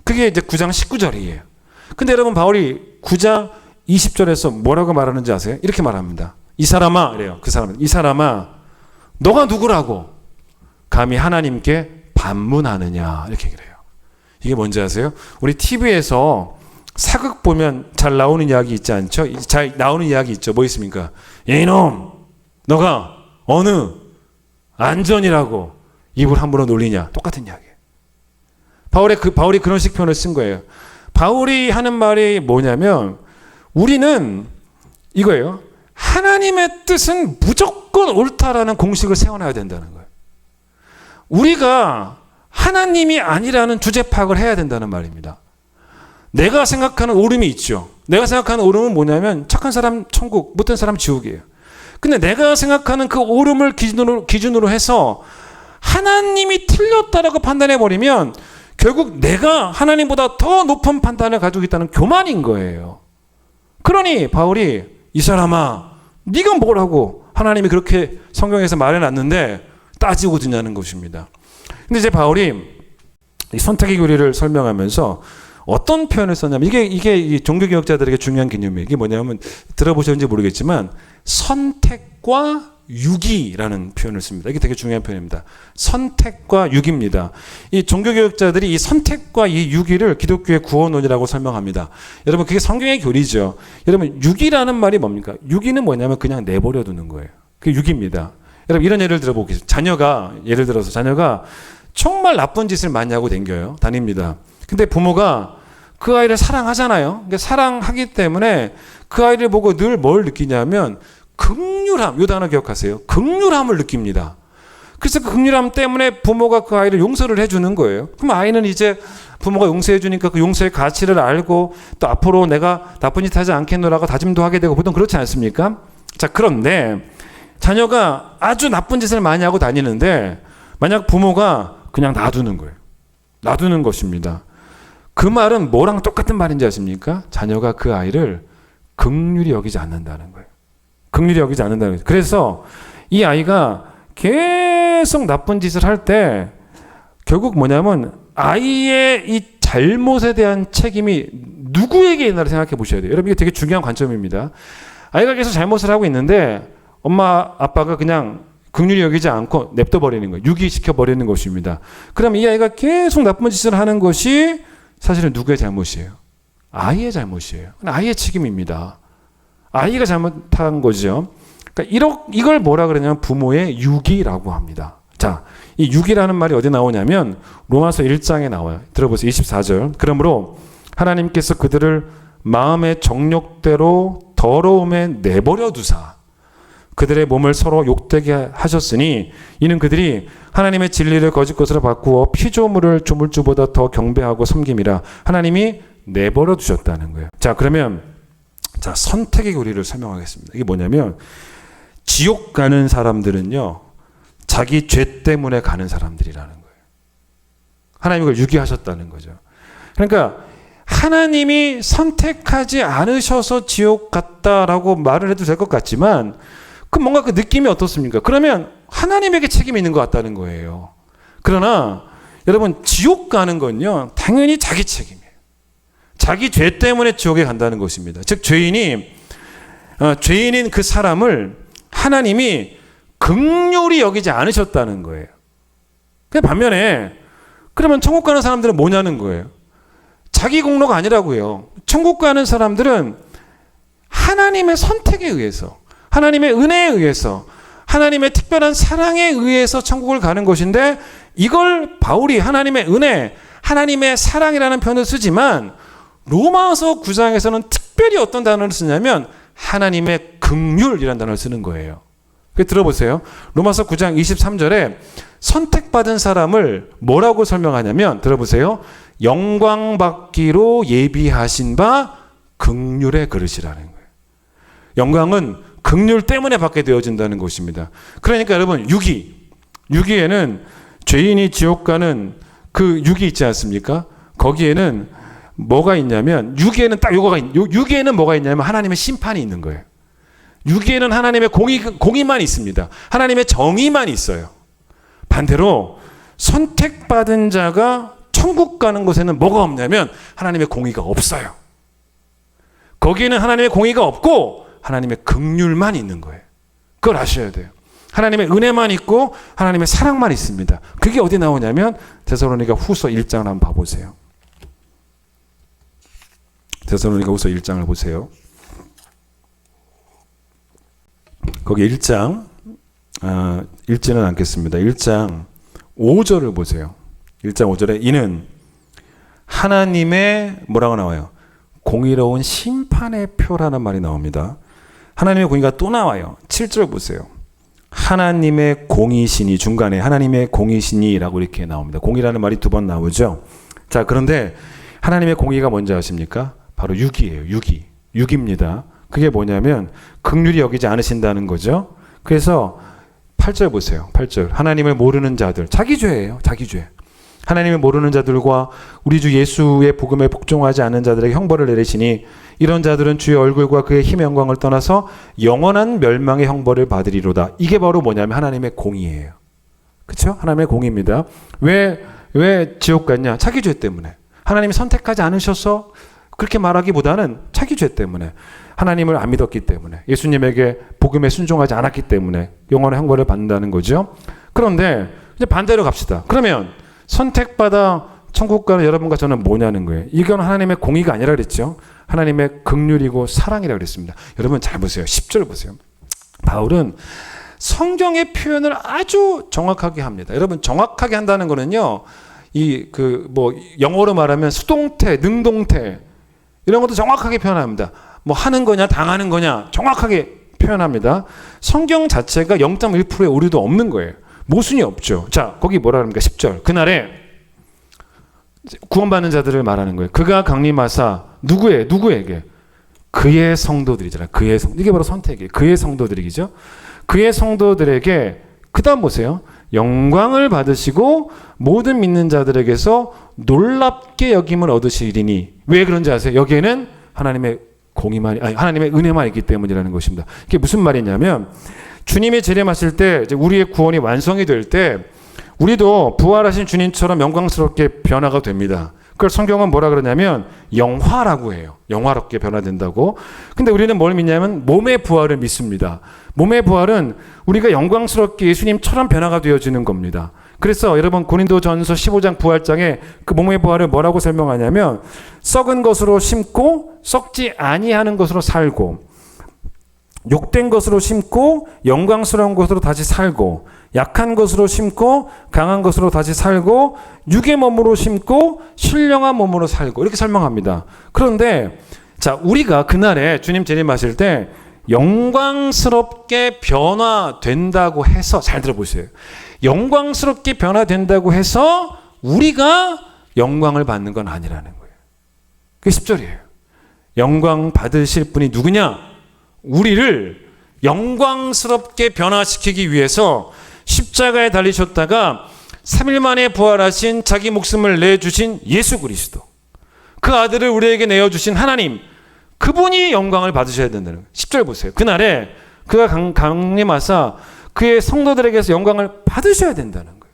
Speaker 3: 그게 이제 9장 19절이에요. 근데 여러분 바울이 9장 20절에서 뭐라고 말하는지 아세요? 이렇게 말합니다. 이 사람아, 이래요. 그 사람은 이 사람아, 너가 누구라고 감히 하나님께 반문하느냐 이렇게 얘기를 해요. 이게 뭔지 아세요? 우리 TV에서 사극 보면 잘 나오는 이야기 있지 않죠? 잘 나오는 이야기 있죠. 뭐 있습니까? 이놈, 너가 어느 안전이라고 입을 함부로 놀리냐? 똑같은 이야기예요. 바울이 그런 식 표현을 쓴 거예요. 바울이 하는 말이 뭐냐면 우리는 이거예요. 하나님의 뜻은 무조건 옳다라는 공식을 세워놔야 된다는 거예요. 우리가 하나님이 아니라는 주제 파악을 해야 된다는 말입니다. 내가 생각하는 옳음이 있죠. 내가 생각하는 옳음은 뭐냐면 착한 사람 천국, 못된 사람 지옥이에요. 근데 내가 생각하는 그 옳음을 기준으로 해서 하나님이 틀렸다라고 판단해버리면 결국 내가 하나님보다 더 높은 판단을 가지고 있다는 교만인 거예요. 그러니 바울이 이 사람아 네가 뭐라고 하나님이 그렇게 성경에서 말해놨는데 따지고 드냐는 것입니다. 근데 이제 바울이 이 선택의 교리를 설명하면서 어떤 표현을 썼냐면 이게 종교개혁자들에게 중요한 개념이에요. 이게 뭐냐면 들어보셨는지 모르겠지만 선택과 유기라는 표현을 씁니다. 이게 되게 중요한 표현입니다. 선택과 유기입니다. 이 종교개혁자들이 이 선택과 이 유기를 기독교의 구원론이라고 설명합니다. 여러분 그게 성경의 교리죠. 여러분 유기라는 말이 뭡니까? 유기는 뭐냐면 그냥 내버려 두는 거예요. 그게 유기입니다. 여러분 이런 예를 들어보겠습니다. 예를 들어서 자녀가 정말 나쁜 짓을 많이 하고 다닙니다. 근데 부모가 그 아이를 사랑하잖아요. 그러니까 사랑하기 때문에 그 아이를 보고 늘 뭘 느끼냐면 긍휼함, 이 단어 기억하세요. 긍휼함을 느낍니다. 그래서 그 긍휼함 때문에 부모가 그 아이를 용서를 해주는 거예요. 그럼 아이는 이제 부모가 용서해 주니까 그 용서의 가치를 알고 또 앞으로 내가 나쁜 짓 하지 않겠노라고 다짐도 하게 되고 보통 그렇지 않습니까? 자, 그런데 자녀가 아주 나쁜 짓을 많이 하고 다니는데 만약 부모가 그냥 놔두는 거예요. 놔두는 것입니다. 그 말은 뭐랑 똑같은 말인지 아십니까? 자녀가 그 아이를 긍휼히 여기지 않는다는 거예요. 긍휼히 여기지 않는다는 거예요. 그래서 이 아이가 계속 나쁜 짓을 할 때 결국 뭐냐면 아이의 이 잘못에 대한 책임이 누구에게 있나를 생각해 보셔야 돼요. 여러분 이게 되게 중요한 관점입니다. 아이가 계속 잘못을 하고 있는데 엄마 아빠가 그냥 긍휼히 여기지 않고 냅둬 버리는 거예요. 유기시켜 버리는 것입니다. 그럼 이 아이가 계속 나쁜 짓을 하는 것이 사실은 누구의 잘못이에요? 아이의 잘못이에요. 아이의 책임입니다. 아이가 잘못한 거죠. 그러니까 이걸 뭐라 그러냐면 부모의 유기라고 합니다. 자, 이 육이라는 말이 어디 나오냐면 로마서 1장에 나와요. 들어보세요. 24절. 그러므로 하나님께서 그들을 마음의 정욕대로 더러움에 내버려 두사 그들의 몸을 서로 욕되게 하셨으니 이는 그들이 하나님의 진리를 거짓 것으로 바꾸어 피조물을 조물주보다 더 경배하고 섬김이라 하나님이 내버려 두셨다는 거예요. 자, 그러면 자, 선택의 교리를 설명하겠습니다. 이게 뭐냐면 지옥 가는 사람들은요, 자기 죄 때문에 가는 사람들이라는 거예요. 하나님이 그걸 유기하셨다는 거죠. 그러니까 하나님이 선택하지 않으셔서 지옥 갔다라고 말을 해도 될 것 같지만 그 뭔가 그 느낌이 어떻습니까? 그러면 하나님에게 책임이 있는 것 같다는 거예요. 그러나 여러분, 지옥 가는 건요, 당연히 자기 책임이에요. 자기 죄 때문에 지옥에 간다는 것입니다. 즉 죄인인 그 사람을 하나님이 긍휼히 여기지 않으셨다는 거예요. 근데 반면에 그러면 천국 가는 사람들은 뭐냐는 거예요. 자기 공로가 아니라고요. 천국 가는 사람들은 하나님의 선택에 의해서, 하나님의 은혜에 의해서, 하나님의 특별한 사랑에 의해서 천국을 가는 것인데, 이걸 바울이 하나님의 은혜, 하나님의 사랑이라는 표현을 쓰지만 로마서 9장에서는 특별히 어떤 단어를 쓰냐면 하나님의 긍휼이라는 단어를 쓰는 거예요. 들어보세요. 로마서 9장 23절에 선택받은 사람을 뭐라고 설명하냐면, 들어보세요. 영광 받기로 예비하신 바 긍휼의 그릇이라는 거예요. 영광은 긍휼 때문에 받게 되어진다는 것입니다. 그러니까 여러분, 유기에는 죄인이 지옥 가는 그 유기 있지 않습니까? 거기에는 뭐가 있냐면, 유기에는 뭐가 있냐면 하나님의 심판이 있는 거예요. 유기에는 하나님의 공의만 있습니다. 하나님의 정의만 있어요. 반대로 선택받은 자가 천국 가는 곳에는 뭐가 없냐면 하나님의 공의가 없어요. 거기에는 하나님의 공의가 없고 하나님의 긍휼만 있는 거예요. 그걸 아셔야 돼요. 하나님의 은혜만 있고 하나님의 사랑만 있습니다. 그게 어디 나오냐면 데살로니가 후서 1장을 한번 봐보세요. 데살로니가 후서 1장을 보세요. 거기 1장 읽지는 않겠습니다. 1장 5절을 보세요. 1장 5절에 이는 하나님의 뭐라고 나와요? 공의로운 심판의 표라는 말이 나옵니다. 하나님의 공의가 또 나와요. 7절 보세요. 하나님의 공의시니, 중간에 하나님의 공의시니라고 이렇게 나옵니다. 공의라는 말이 2번 나오죠. 자, 그런데 하나님의 공의가 뭔지 아십니까? 바로 유기예요. 유기입니다. 그게 뭐냐면 긍휼히 여기지 않으신다는 거죠. 그래서 8절 보세요. 8절. 하나님을 모르는 자들, 자기 죄예요. 자기 죄. 하나님을 모르는 자들과 우리 주 예수의 복음에 복종하지 않는 자들에게 형벌을 내리시니 이런 자들은 주의 얼굴과 그의 힘의 영광을 떠나서 영원한 멸망의 형벌을 받으리로다. 이게 바로 뭐냐면 하나님의 공의예요. 그렇죠? 하나님의 공의입니다. 왜 지옥 갔냐? 자기 죄 때문에. 하나님이 선택하지 않으셔서 그렇게 말하기보다는 자기 죄 때문에, 하나님을 안 믿었기 때문에, 예수님에게 복음에 순종하지 않았기 때문에 영원한 형벌을 받는다는 거죠. 그런데 이제 반대로 갑시다. 그러면 선택받아 천국 가는 여러분과 저는 뭐냐는 거예요. 이건 하나님의 공의가 아니라 그랬죠. 하나님의 긍휼이고 사랑이라고 그랬습니다. 여러분 잘 보세요. 10절 보세요. 바울은 성경의 표현을 아주 정확하게 합니다. 여러분, 정확하게 한다는 거는요, 영어로 말하면 수동태, 능동태 이런 것도 정확하게 표현합니다. 뭐 하는 거냐 당하는 거냐 정확하게 표현합니다. 성경 자체가 0.1%의 오류도 없는 거예요. 모순이 없죠. 자, 거기 뭐라 그럽니까? 10절. 그날에 구원받는 자들을 말하는 거예요. 그가 강림하사 누구에게? 그의 성도들이잖아요. 이게 바로 선택이에요. 그의 성도들이죠. 그의 성도들에게 그 다음 보세요. 영광을 받으시고 모든 믿는 자들에게서 놀랍게 여김을 얻으시리니. 왜 그런지 아세요? 여기에는 하나님의 하나님의 은혜만 있기 때문이라는 것입니다. 이게 무슨 말이냐면, 주님이 재림하실 때 이제 우리의 구원이 완성이 될 때 우리도 부활하신 주님처럼 영광스럽게 변화가 됩니다. 그걸 성경은 뭐라 그러냐면 영화라고 해요. 영화롭게 변화된다고. 근데 우리는 뭘 믿냐면 몸의 부활을 믿습니다. 몸의 부활은 우리가 영광스럽게 예수님처럼 변화가 되어지는 겁니다. 그래서 여러분, 고린도전서 15장 부활장에 그 몸의 부활을 뭐라고 설명하냐면 썩은 것으로 심고 썩지 아니하는 것으로 살고 욕된 것으로 심고 영광스러운 것으로 다시 살고, 약한 것으로 심고 강한 것으로 다시 살고, 육의 몸으로 심고 신령한 몸으로 살고, 이렇게 설명합니다. 그런데 자, 우리가 그날에 주님 재림하실 때 영광스럽게 변화된다고 해서, 잘 들어보세요. 영광스럽게 변화된다고 해서 우리가 영광을 받는 건 아니라는 거예요. 그게 10절이에요. 영광 받으실 분이 누구냐? 우리를 영광스럽게 변화시키기 위해서 십자가에 달리셨다가 3일 만에 부활하신, 자기 목숨을 내주신 예수 그리스도, 그 아들을 우리에게 내어주신 하나님, 그분이 영광을 받으셔야 된다는 거예요. 10절 보세요. 그날에 그가 강림하사 그의 성도들에게서 영광을 받으셔야 된다는 거예요.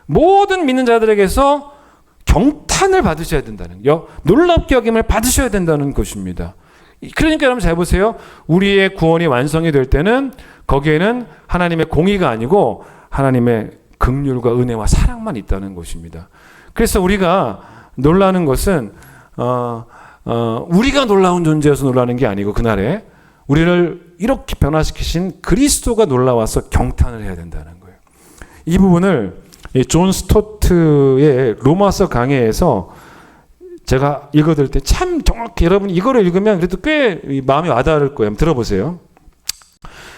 Speaker 3: 모든 믿는 자들에게서 경탄을 받으셔야 된다는 거예요. 놀랍게 여김을 받으셔야 된다는 것입니다. 그러니까 여러분 잘 보세요. 우리의 구원이 완성이 될 때는 거기에는 하나님의 공의가 아니고 하나님의 긍휼과 은혜와 사랑만 있다는 것입니다. 그래서 우리가 놀라는 것은 우리가 놀라운 존재여서 놀라는 게 아니고, 그날에 우리를 이렇게 변화시키신 그리스도가 놀라워서 경탄을 해야 된다는 거예요. 이 부분을 존 스토트의 로마서 강해에서 제가 읽어드릴 때 참 정확히, 여러분 이거를 읽으면 그래도 꽤 마음이 와닿을 거예요. 한번 들어보세요.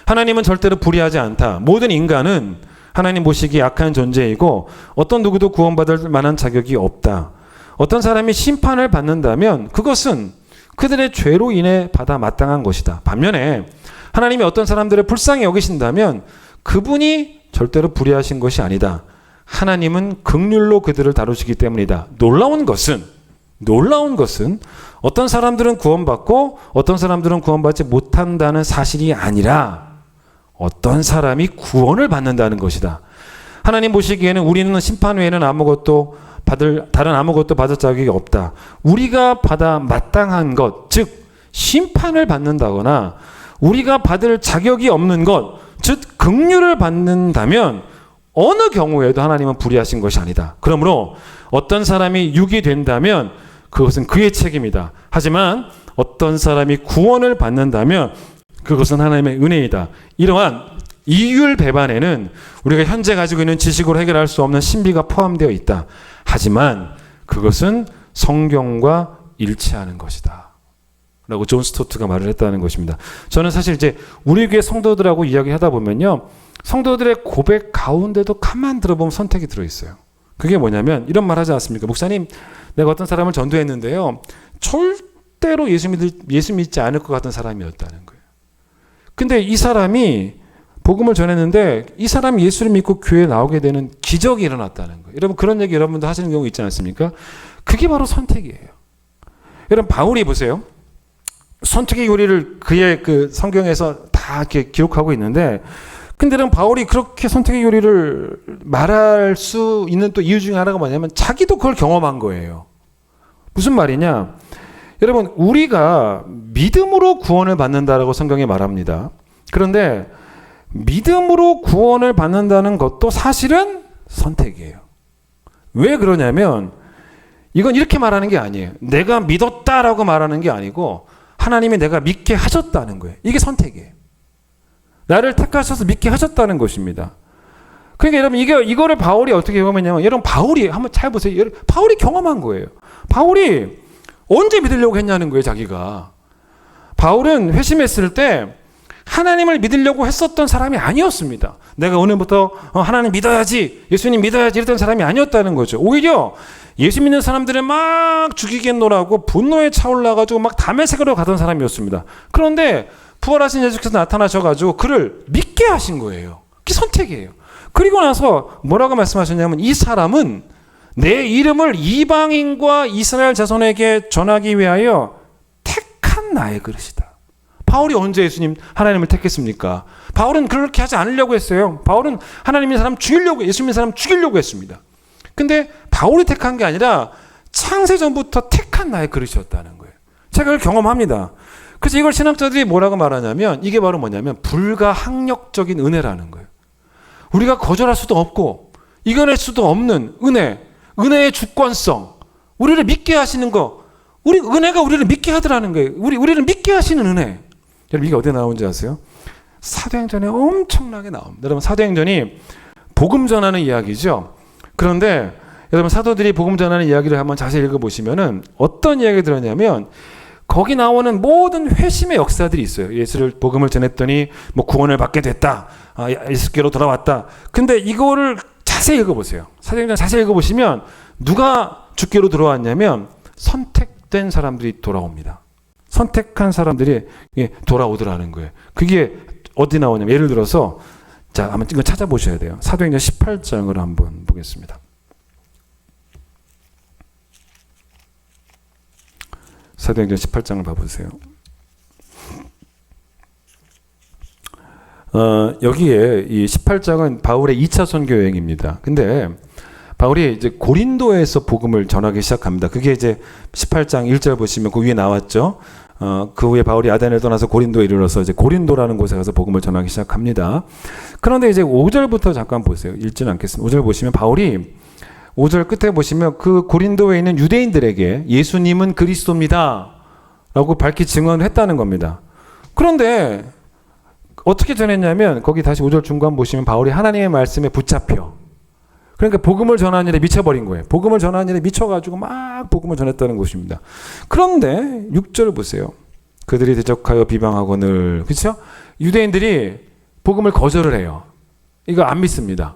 Speaker 3: 하나님은 절대로 불의하지 않다. 모든 인간은 하나님 보시기에 약한 존재이고 어떤 누구도 구원받을 만한 자격이 없다. 어떤 사람이 심판을 받는다면 그것은 그들의 죄로 인해 받아 마땅한 것이다. 반면에 하나님이 어떤 사람들을 불쌍히 여기신다면 그분이 절대로 불의하신 것이 아니다. 하나님은 긍휼로 그들을 다루시기 때문이다. 놀라운 것은 어떤 사람들은 구원받고 어떤 사람들은 구원받지 못한다는 사실이 아니라 어떤 사람이 구원을 받는다는 것이다. 하나님 보시기에는 우리는 심판 외에는 다른 아무것도 받을 자격이 없다. 우리가 받아 마땅한 것, 즉 심판을 받는다거나 우리가 받을 자격이 없는 것, 즉 긍휼을 받는다면 어느 경우에도 하나님은 불의하신 것이 아니다. 그러므로 어떤 사람이 육이 된다면 그것은 그의 책임이다. 하지만 어떤 사람이 구원을 받는다면 그것은 하나님의 은혜이다. 이러한 이율 배반에는 우리가 현재 가지고 있는 지식으로 해결할 수 없는 신비가 포함되어 있다. 하지만 그것은 성경과 일치하는 것이다. 라고 존 스토트가 말을 했다는 것입니다. 저는 사실 이제 우리 교회 성도들하고 이야기하다 보면요, 성도들의 고백 가운데도 가만 들어보면 선택이 들어있어요. 그게 뭐냐면 이런 말 하지 않습니까? 목사님, 내가 어떤 사람을 전도했는데요, 절대로 예수 믿지 않을 것 같은 사람이었다는 거예요. 근데 이 사람이 복음을 전했는데 이 사람이 예수를 믿고 교회에 나오게 되는 기적이 일어났다는 거예요. 여러분 그런 얘기 여러분도 하시는 경우 있지 않습니까? 그게 바로 선택이에요. 여러분 바울이 보세요. 선택의 요리를 그의 그 성경에서 다 이렇게 기록하고 있는데, 근데 여러분 바울이 그렇게 선택의 요리를 말할 수 있는 또 이유 중에 하나가 뭐냐면 자기도 그걸 경험한 거예요. 무슨 말이냐? 여러분 우리가 믿음으로 구원을 받는다라고 성경에 말합니다. 그런데 믿음으로 구원을 받는다는 것도 사실은 선택이에요. 왜 그러냐면 이건 이렇게 말하는 게 아니에요. 내가 믿었다라고 말하는 게 아니고 하나님이 내가 믿게 하셨다는 거예요. 이게 선택이에요. 나를 택하셔서 믿게 하셨다는 것입니다. 그러니까 여러분 이거를 바울이 어떻게 경험했냐면, 여러분 바울이 한번 잘 보세요. 바울이 경험한 거예요. 바울이 언제 믿으려고 했냐는 거예요, 자기가. 바울은 회심했을 때 하나님을 믿으려고 했었던 사람이 아니었습니다. 내가 오늘부터 하나님 믿어야지, 예수님 믿어야지 이랬던 사람이 아니었다는 거죠. 오히려 예수 믿는 사람들을 막 죽이겠노라고 분노에 차올라가지고 막 다메섹으로 가던 사람이었습니다. 그런데 부활하신 예수께서 나타나셔가지고 그를 믿게 하신 거예요. 그게 선택이에요. 그리고 나서 뭐라고 말씀하셨냐면, 이 사람은 내 이름을 이방인과 이스라엘 자손에게 전하기 위하여 택한 나의 그릇이다. 바울이 언제 하나님을 택했습니까? 바울은 그렇게 하지 않으려고 했어요. 바울은 하나님 믿는 사람 죽이려고, 예수 믿는 사람 죽이려고 했습니다. 근데 바울이 택한 게 아니라 창세전부터 택한 나의 그릇이었다는 거예요. 제가 그걸 경험합니다. 그래서 이걸 신학자들이 뭐라고 말하냐면, 이게 바로 뭐냐면 불가항력적인 은혜라는 거예요. 우리가 거절할 수도 없고 이겨낼 수도 없는 은혜의 주권성, 우리를 믿게 하시는 거, 은혜가 우리를 믿게 하더라는 거예요. 우리를 믿게 하시는 은혜. 여러분 이게 어디에 나오는지 아세요? 사도행전에 엄청나게 나옵니다. 여러분 사도행전이 복음 전하는 이야기죠. 그런데 여러분 사도들이 복음 전하는 이야기를 한번 자세히 읽어보시면은 어떤 이야기 들었냐면 거기 나오는 모든 회심의 역사들이 있어요. 예수를 복음을 전했더니 뭐 구원을 받게 됐다. 예수께로 돌아왔다. 근데 이거를 자세히 읽어보세요. 사도행전 자세히 읽어보시면 누가 주께로 돌아왔냐면 선택된 사람들이 돌아옵니다. 선택한 사람들이 돌아오더라는 거예요. 그게 어디 나오냐면 예를 들어서 자 한번 이거 찾아보셔야 돼요. 사도행전 18장을 한번 보겠습니다. 사도행전 18장을 봐보세요. 여기에 이 18장은 바울의 2차 선교 여행입니다. 근데 바울이 이제 고린도에서 복음을 전하기 시작합니다. 그게 이제 18장 1절 보시면 그 위에 나왔죠. 그 후에 바울이 아덴을 떠나서 고린도에 이르러서 이제 고린도라는 곳에 가서 복음을 전하기 시작합니다. 그런데 이제 5절부터 잠깐 보세요. 읽지는 않겠습니다. 5절 보시면 바울이 5절 끝에 보시면 그 고린도에 있는 유대인들에게 예수님은 그리스도입니다 라고 밝히 증언을 했다는 겁니다. 그런데 어떻게 전했냐면 거기 다시 5절 중간 보시면 바울이 하나님의 말씀에 붙잡혀 그러니까 복음을 전하는 일에 미쳐버린 거예요. 복음을 전하는 일에 미쳐가지고 막 복음을 전했다는 것입니다. 그런데 6절 보세요. 그들이 대적하여 비방하거늘 그렇죠? 유대인들이 복음을 거절을 해요. 이거 안 믿습니다.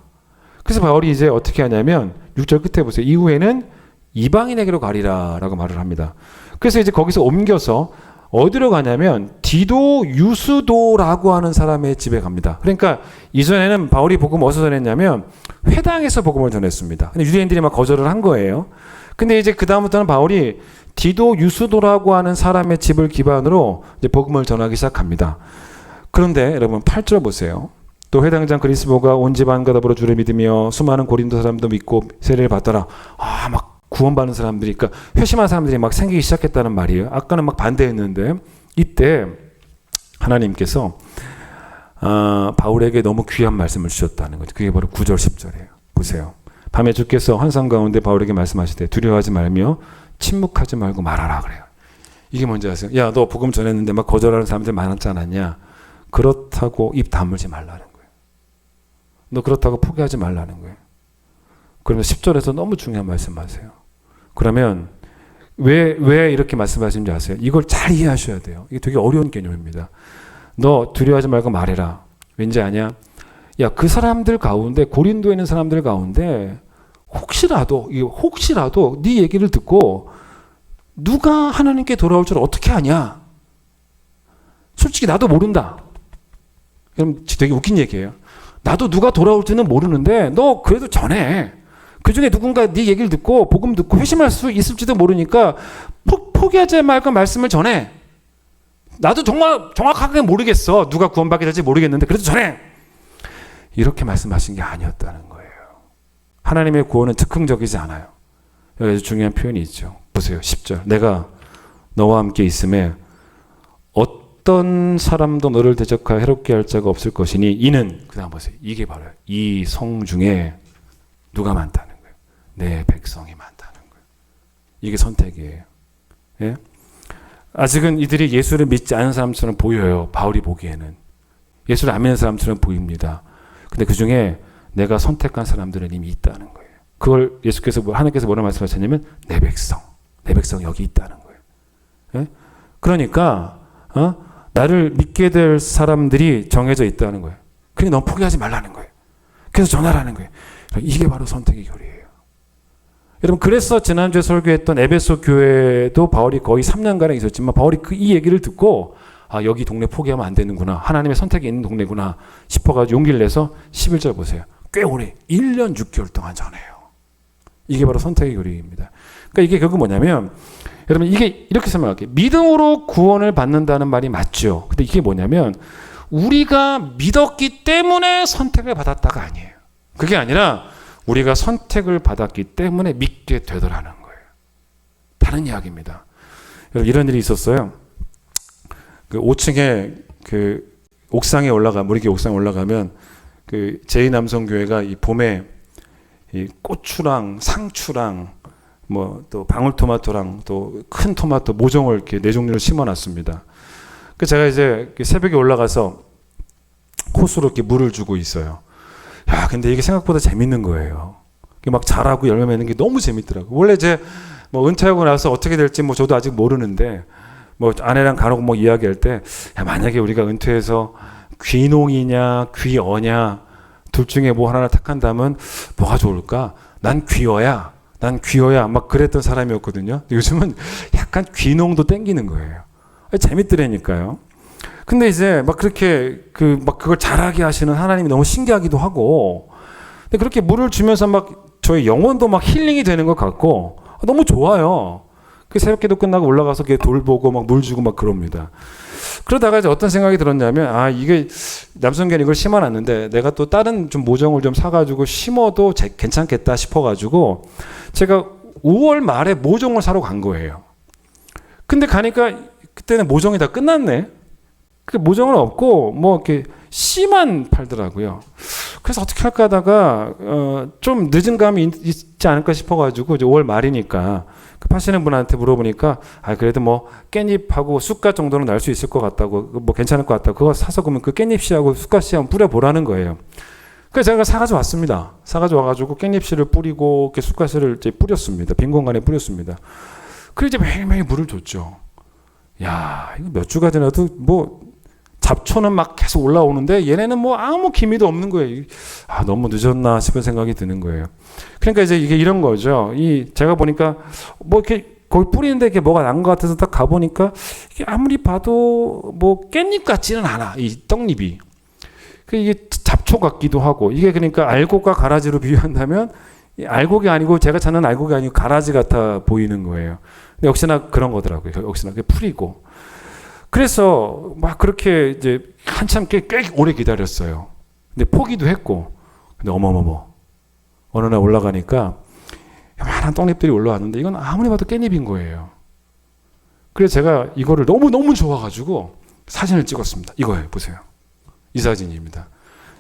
Speaker 3: 그래서 바울이 이제 어떻게 하냐면 6절 끝에 보세요. 이후에는 이방인에게로 가리라 라고 말을 합니다. 그래서 이제 거기서 옮겨서 어디로 가냐면 디도 유스도라고 하는 사람의 집에 갑니다. 그러니까 이전에는 바울이 복음 어디서 전했냐면 회당에서 복음을 전했습니다. 근데 유대인들이 막 거절을 한 거예요. 근데 이제 그 다음부터는 바울이 디도 유스도라고 하는 사람의 집을 기반으로 이제 복음을 전하기 시작합니다. 그런데 여러분 8절 보세요. 또 회당장 그리스도가 온 집안과 더불어 주를 믿으며 수많은 고린도 사람도 믿고 세례를 받더라. 막 구원받는 사람들이, 그러니까 회심한 사람들이 막 생기기 시작했다는 말이에요. 아까는 막 반대했는데 이때 하나님께서 바울에게 너무 귀한 말씀을 주셨다는 거죠. 그게 바로 9절 10절이에요. 보세요. 밤에 주께서 환상 가운데 바울에게 말씀하시되 두려워하지 말며 침묵하지 말고 말하라 그래요. 이게 뭔지 아세요? 야, 너 복음 전했는데 막 거절하는 사람들 많았지 않았냐? 그렇다고 입 다물지 말라는 거예요. 너 그렇다고 포기하지 말라는 거예요. 그러면 10절에서 너무 중요한 말씀하세요. 그러면 왜 이렇게 말씀하시는지 아세요? 이걸 잘 이해하셔야 돼요. 이게 되게 어려운 개념입니다. 너 두려워하지 말고 말해라. 왠지 아냐? 야, 그 사람들 가운데 고린도에 있는 사람들 가운데 혹시라도 네 얘기를 듣고 누가 하나님께 돌아올 줄 어떻게 아냐? 솔직히 나도 모른다. 그럼 되게 웃긴 얘기예요. 나도 누가 돌아올지는 모르는데 너 그래도 전해. 그 중에 누군가 네 얘기를 듣고 복음 듣고 회심할 수 있을지도 모르니까 포기하지 말고 말씀을 전해. 나도 정말 정확하게 모르겠어. 누가 구원받게 될지 모르겠는데 그래도 전해. 이렇게 말씀하신 게 아니었다는 거예요. 하나님의 구원은 즉흥적이지 않아요. 여기 아주 중요한 표현이 있죠. 보세요. 10절. 내가 너와 함께 있음에 어떤 사람도 너를 대적하여 해롭게 할 자가 없을 것이니 이는 그 다음 보세요. 이게 바로 이 성 중에 누가 많다는 거예요. 내 백성이 많다는 거예요. 이게 선택이에요. 예? 아직은 이들이 예수를 믿지 않은 사람처럼 보여요. 바울이 보기에는. 예수를 안 믿는 사람처럼 보입니다. 근데 그 중에 내가 선택한 사람들은 이미 있다는 거예요. 그걸 예수께서 하나님께서 뭐라 말씀하셨냐면 내 백성 여기 있다는 거예요. 예? 그러니까 나를 믿게 될 사람들이 정해져 있다는 거예요. 그러니까 넌 포기하지 말라는 거예요. 그래서 전하라는 거예요. 이게 바로 선택의 교리예요. 여러분 그래서 지난주에 설교했던 에베소 교회도 바울이 거의 3년가량 있었지만 바울이 이 얘기를 듣고 여기 동네 포기하면 안 되는구나. 하나님의 선택이 있는 동네구나 싶어가지고 용기를 내서 11절 보세요. 꽤 오래 1년 6개월 동안 전해요. 이게 바로 선택의 교리입니다. 그러니까 이게 결국 뭐냐면 여러분 이게 이렇게 설명할게요. 믿음으로 구원을 받는다는 말이 맞죠. 근데 이게 뭐냐면 우리가 믿었기 때문에 선택을 받았다가 아니에요. 그게 아니라 우리가 선택을 받았기 때문에 믿게 되더라는 거예요. 다른 이야기입니다. 여러분 이런 일이 있었어요. 그 5층에 그 옥상에 올라가 우리 교회 옥상에 올라가면 그 제2남성교회가 이 봄에 이 고추랑 상추랑 뭐 또 방울토마토랑 또 큰 토마토 모종을 이렇게 4종류를 심어놨습니다. 그 제가 이제 새벽에 올라가서 호수로 이렇게 물을 주고 있어요. 야, 근데 이게 생각보다 재밌는 거예요. 막 자라고 열매 맺는 게 너무 재밌더라고요. 원래 제 뭐 은퇴하고 나서 어떻게 될지 뭐 저도 아직 모르는데 뭐 아내랑 간혹 뭐 이야기할 때 야, 만약에 우리가 은퇴해서 귀농이냐 귀어냐 둘 중에 뭐 하나를 택한다면 뭐가 좋을까? 난 귀어야. 난 귀어야. 막 그랬던 사람이었거든요. 요즘은 약간 귀농도 땡기는 거예요. 재밌더라니까요. 근데 이제 막 그렇게 막 그걸 잘하게 하시는 하나님이 너무 신기하기도 하고, 근데 그렇게 물을 주면서 막 저희 영혼도 막 힐링이 되는 것 같고 너무 좋아요. 그 새벽기도 끝나고 올라가서 돌 보고 막 물 주고 막 그럽니다. 그러다가 이제 어떤 생각이 들었냐면, 아, 이게 남성견 이걸 심어놨는데 내가 또 다른 좀 모종을 좀 사가지고 심어도 괜찮겠다 싶어가지고 제가 5월 말에 모종을 사러 간 거예요. 근데 가니까 그때는 모종이 다 끝났네. 그 모종은 없고 뭐 이렇게 씨만 팔더라고요. 그래서 어떻게 할까 하다가 좀 늦은 감이 있지 않을까 싶어가지고 이제 5월 말이니까 그 파시는 분한테 물어보니까 아, 그래도 뭐 깻잎하고 쑥갓 정도는 날 수 있을 것 같다고, 뭐 괜찮을 것 같다고, 그거 사서 그러면 그 깻잎씨하고 쑥갓씨 한번 뿌려보라는 거예요. 그래서 제가 사가지고 왔습니다. 사가지고 와가지고 깻잎씨를 뿌리고 이렇게 쑥갓씨를 이제 뿌렸습니다. 빈 공간에 뿌렸습니다. 그리고 이제 매일매일 물을 줬죠. 야, 이거 몇 주가 지나도 뭐 잡초는 막 계속 올라오는데 얘네는 뭐 아무 기미도 없는 거예요. 아, 너무 늦었나 싶은 생각이 드는 거예요. 그러니까 이제 이게 이런 거죠. 제가 보니까 뭐 이렇게 거기 뿌리는데 이게 뭐가 난 것 같아서 딱 가보니까 이게 아무리 봐도 뭐 깻잎 같지는 않아. 이 떡잎이. 이게 잡초 같기도 하고, 이게 그러니까 알곡과 가라지로 비유한다면 알곡이 아니고, 제가 찾는 알곡이 아니고 가라지 같아 보이는 거예요. 근데 역시나 그런 거더라고요. 역시나 풀이고. 그래서 막 그렇게 이제 한참 꽤 오래 기다렸어요. 근데 포기도 했고, 근데 어머머머, 어느 날 올라가니까 요만한 떡잎들이 올라왔는데 이건 아무리 봐도 깻잎인 거예요. 그래서 제가 이거를 너무 좋아가지고 사진을 찍었습니다. 이거예요, 보세요. 이 사진입니다.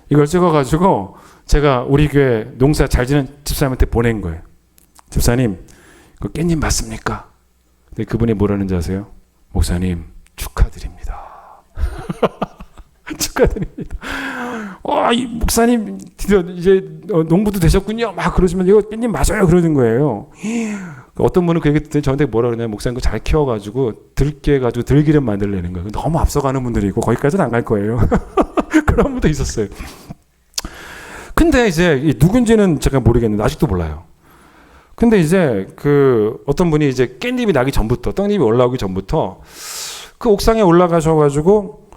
Speaker 3: 이걸 찍어가지고 제가 우리 교회 농사 잘 지는 집사님한테 보낸 거예요. 집사님, 그 깻잎 맞습니까? 근데 그분이 뭐라는지 아세요? 목사님, 축하드립니다. 축하드립니다. 이 목사님 드디어 이제 농부도 되셨군요. 막 그러시면 이거 깻잎 맞아요, 그러는 거예요. 어떤 분은 그 얘기 듣더니 저한테 뭐라 그러냐면, 목사님 그거 잘 키워가지고 들깨 가지고 들기름 만들려는 거예요. 너무 앞서가는 분들이 있고 거기까지는 안 갈 거예요. 그런 분도 있었어요. 근데 이제 누군지는 제가 모르겠는데 아직도 몰라요. 근데 이제 어떤 분이 이제 깻잎이 나기 전부터, 떡잎이 올라오기 전부터 그 옥상에 올라가셔가지고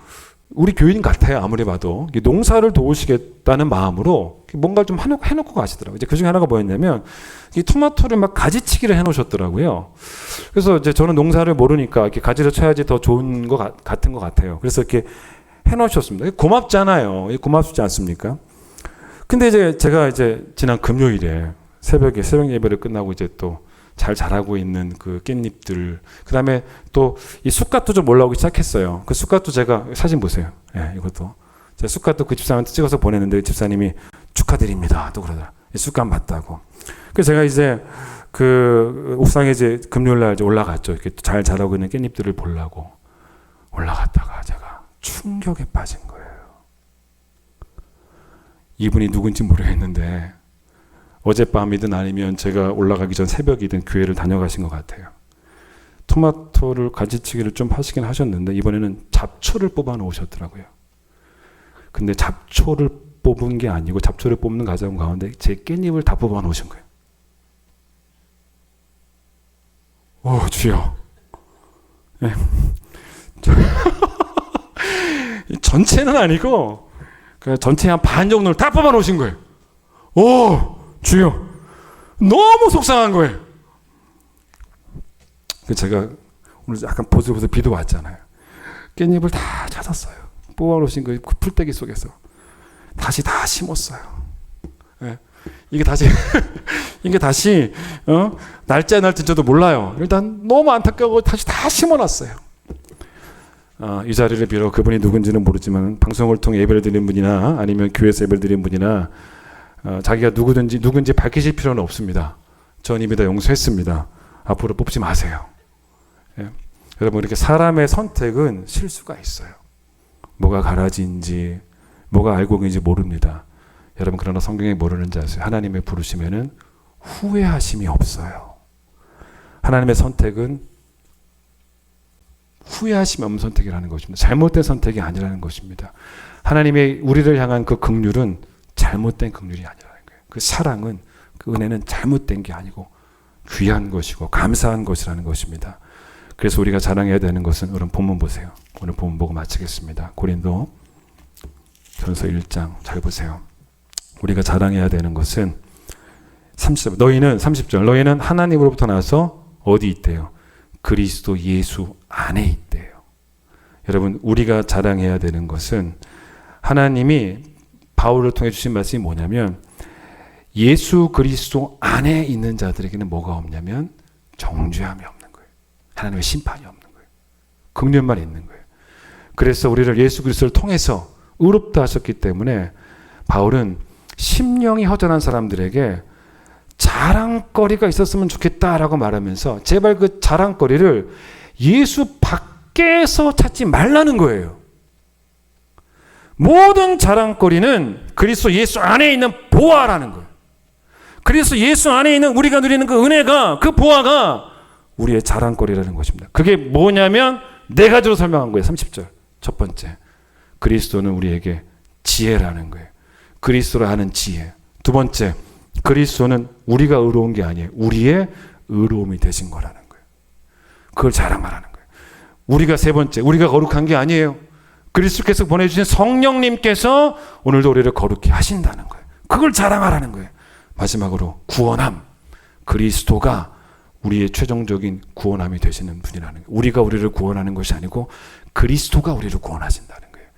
Speaker 3: 우리 교인 같아요. 아무리 봐도 농사를 도우시겠다는 마음으로 뭔가를 좀 해놓고 가시더라고요. 이제 그 중에 하나가 뭐였냐면 이 토마토를 막 가지치기를 해놓으셨더라고요. 그래서 이제 저는 농사를 모르니까 이렇게 가지를 쳐야지 더 좋은 것 같은 것 같아요. 그래서 이렇게 해놓으셨습니다. 고맙잖아요. 고맙지 않습니까? 근데 이제 제가 이제 지난 금요일에 새벽 예배를 끝나고 이제 또 잘 자라고 있는 그 깻잎들, 그 다음에 또 이 쑥갓도 좀 올라오기 시작했어요. 그 쑥갓도 제가 사진 보세요. 예, 이것도 제가 쑥갓도 그 집사님한테 찍어서 보냈는데 집사님이 축하드립니다 또 그러더라. 쑥갓 맞다고. 그래서 제가 이제 그 옥상에 이제 금요일 날 이제 올라갔죠. 이렇게 잘 자라고 있는 깻잎들을 보려고 올라갔다가 제가 충격에 빠진 거예요. 이분이 누군지 모르겠는데 어젯밤이든 아니면 제가 올라가기 전 새벽이든 교회를 다녀가신 것 같아요. 토마토를 가지치기를 좀 하시긴 하셨는데 이번에는 잡초를 뽑아 놓으셨더라고요. 근데 잡초를 뽑은 게 아니고 잡초를 뽑는 과정 가운데 제 깻잎을 다 뽑아 놓으신 거예요. 오, 주여. 네. 전체는 아니고 전체 한 반 정도를 다 뽑아 놓으신 거예요. 오, 주여. 너무 속상한 거예요. 제가 오늘 약간 보슬보슬 비도 왔잖아요. 깻잎을 다 찾았어요. 뽑아 놓으신 그 풀떼기 속에서 다시 다 심었어요. 네. 이게 다시 날짜 날짜는 저도 몰라요. 일단 너무 안타까워 다시 다 심어놨어요. 이 자리를 빌어 그분이 누군지는 모르지만 방송을 통해 예배를 드리는 분이나 아니면 교회에서 예배를 드리는 분이나 자기가 누군지 밝히실 필요는 없습니다. 전 이미 다 용서했습니다. 앞으로 뽑지 마세요. 예.
Speaker 1: 여러분, 이렇게 사람의 선택은 실수가 있어요. 뭐가 가라지인지 뭐가 알곡인지 모릅니다. 여러분, 그러나 성경에 모르는지 아세요? 하나님의 부르심에는 후회하심이 없어요. 하나님의 선택은 후회하심이 없는 선택이라는 것입니다. 잘못된 선택이 아니라는 것입니다. 하나님의 우리를 향한 그 긍휼은 잘못된 긍휼이 아니라는 거예요. 그 사랑은, 그 은혜는 잘못된 게 아니고 귀한 것이고 감사한 것이라는 것입니다. 그래서 우리가 자랑해야 되는 것은, 오늘 본문 보세요. 오늘 본문 보고 마치겠습니다. 고린도 전서 1장 잘 보세요. 우리가 자랑해야 되는 것은 30절, 너희는 하나님으로부터 나서 어디 있대요? 그리스도 예수 안에 있대요. 여러분, 우리가 자랑해야 되는 것은, 하나님이 바울을 통해 주신 말씀이 뭐냐면, 예수 그리스도 안에 있는 자들에게는 뭐가 없냐면 정죄함이 없는 거예요. 하나님의 심판이 없는 거예요. 긍휼만 있는 거예요. 그래서 우리를 예수 그리스도를 통해서 의롭다 하셨기 때문에 바울은 심령이 허전한 사람들에게 자랑거리가 있었으면 좋겠다라고 말하면서, 제발 그 자랑거리를 예수 밖에서 찾지 말라는 거예요. 모든 자랑거리는 그리스도 예수 안에 있는 보화라는 거예요. 그리스도 예수 안에 있는 우리가 누리는 그 은혜가, 그 보화가 우리의 자랑거리라는 것입니다. 그게 뭐냐면 네 가지로 설명한 거예요. 30절 첫 번째, 그리스도는 우리에게 지혜라는 거예요. 그리스도를 아는 지혜. 두 번째, 그리스도는 우리가 의로운 게 아니에요. 우리의 의로움이 되신 거라는 거예요. 그걸 자랑하라는 거예요. 우리가 세 번째, 우리가 거룩한 게 아니에요. 그리스도께서 보내주신 성령님께서 오늘도 우리를 거룩히 하신다는 거예요. 그걸 자랑하라는 거예요. 마지막으로 구원함. 그리스도가 우리의 최종적인 구원함이 되시는 분이라는 거예요. 우리가 우리를 구원하는 것이 아니고 그리스도가 우리를 구원하신다는 거예요.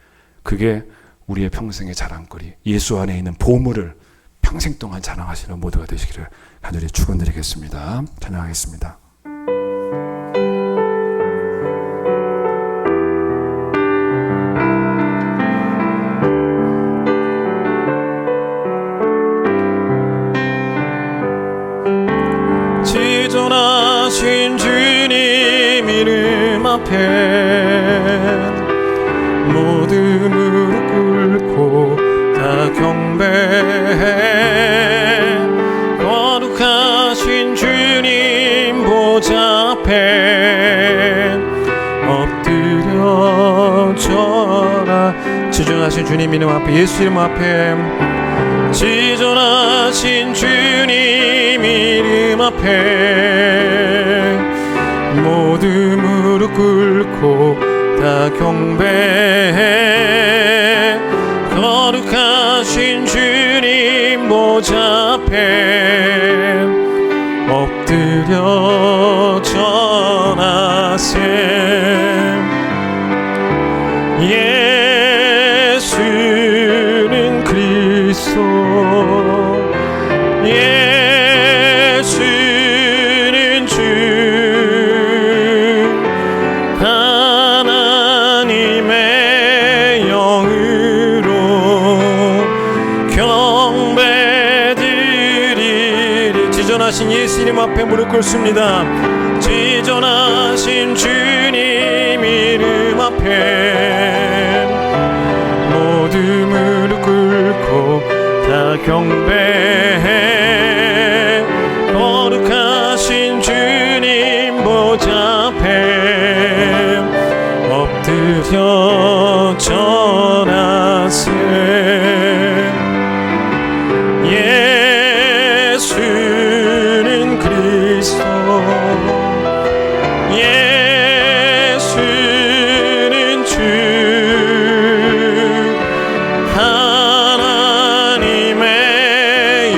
Speaker 1: 그게 우리의 평생의 자랑거리, 예수 안에 있는 보물을 평생 동안 자랑하시는 모두가 되시기를 간절히 축원드리겠습니다. 찬양하겠습니다.
Speaker 2: 지존하신 주님 이름 앞에 모두 무릎 꿇고 다 경배해. 거룩하신 주님 보좌 앞에 엎드려 절하. 지존하신 주님 이름 앞에, 예수 이름 앞에, 지존하신 주님 이름 앞에 모두 무릎 꿇고 다 경배해. 거룩하신 주님 보좌 앞에 엎드려 전하세. 예수는 그리스도, 예수는 주, 하나님의 영으로 경배드리리. 지존하신 예수님 앞에 무릎 꿇습니다. 지존하신 주님 이름 앞에 모두 무릎 꿇고 다 경배해. 거룩하신 주님 보좌 앞에 엎드려 전하세. 예수는 그리스도, 예수는 주, 하나님의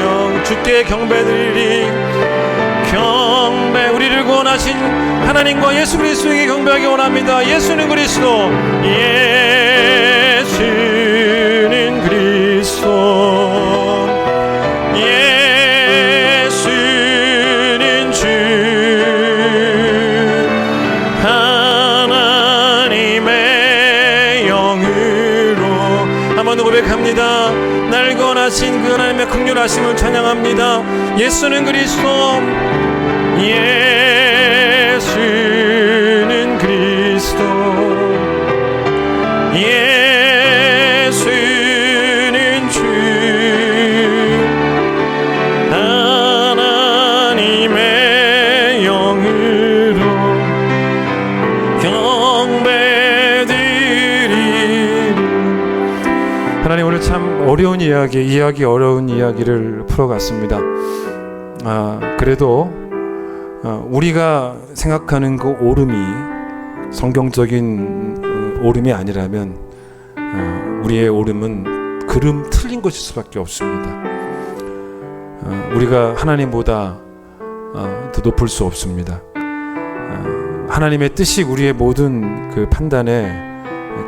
Speaker 2: 영. 주께 경배드리리. 경배, 우리를 구원하신 하나님과 예수 그리스도에게 경배하기 원합니다. 예수는 그리스도, 예수는 그리스도, 예수는 주, 하나님의 영으로. 한 번 더 고백합니다. 날 권하신 그 하나님의 긍휼하심을 찬양합니다. 예수는 그리스도, 예수는 그리스도,
Speaker 3: 이해하기 어려운 이야기를 풀어갔습니다. 그래도 우리가 생각하는 그 오름이 성경적인 오름이 아니라면 우리의 오름은 그름 틀린 것일 수밖에 없습니다. 우리가 하나님보다 더 높을 수 없습니다. 하나님의 뜻이 우리의 모든 그 판단의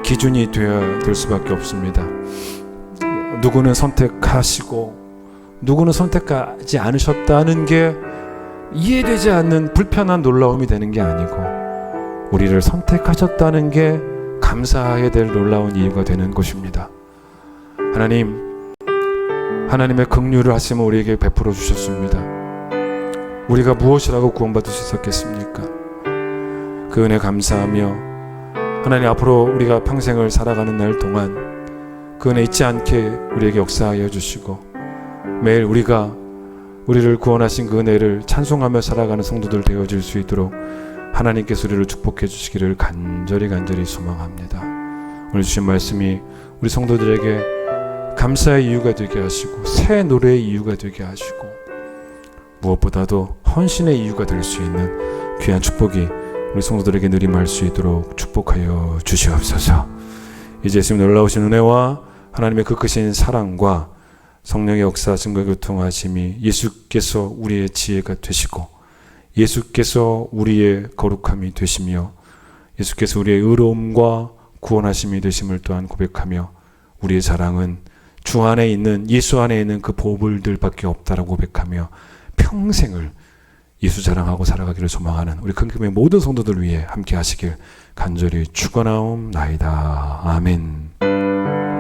Speaker 3: 기준이 되어야 될 수밖에 없습니다. 누구는 선택하시고 누구는 선택하지 않으셨다는 게 이해되지 않는 불편한 놀라움이 되는 게 아니고 우리를 선택하셨다는 게 감사해야 될 놀라운 이유가 되는 것입니다. 하나님의 긍휼을 하심을 우리에게 베풀어 주셨습니다. 우리가 무엇이라고 구원받을 수 있었겠습니까? 그 은혜 감사하며 하나님 앞으로 우리가 평생을 살아가는 날 동안 그 은혜 잊지 않게 우리에게 역사하여 주시고 매일 우리를 구원하신 그 은혜를 찬송하며 살아가는 성도들 되어질 수 있도록 하나님께서 우리를 축복해 주시기를 간절히 소망합니다. 오늘 주신 말씀이 우리 성도들에게 감사의 이유가 되게 하시고 새 노래의 이유가 되게 하시고 무엇보다도 헌신의 이유가 될 수 있는 귀한 축복이 우리 성도들에게 늘 임할 수 있도록 축복하여 주시옵소서. 이제 예수님 놀라우신 은혜와 하나님의 그 크신 사랑과 성령의 역사 증거 교통하심이 예수께서 우리의 지혜가 되시고 예수께서 우리의 거룩함이 되시며 예수께서 우리의 의로움과 구원하심이 되심을 또한 고백하며 우리의 자랑은 주 안에 있는 예수 안에 있는 그 보물들밖에 없다라고 고백하며 평생을 예수 자랑하고 살아가기를 소망하는 우리 큰금의 모든 성도들 위해 함께 하시길 간절히 축원하옵나이다. 아멘.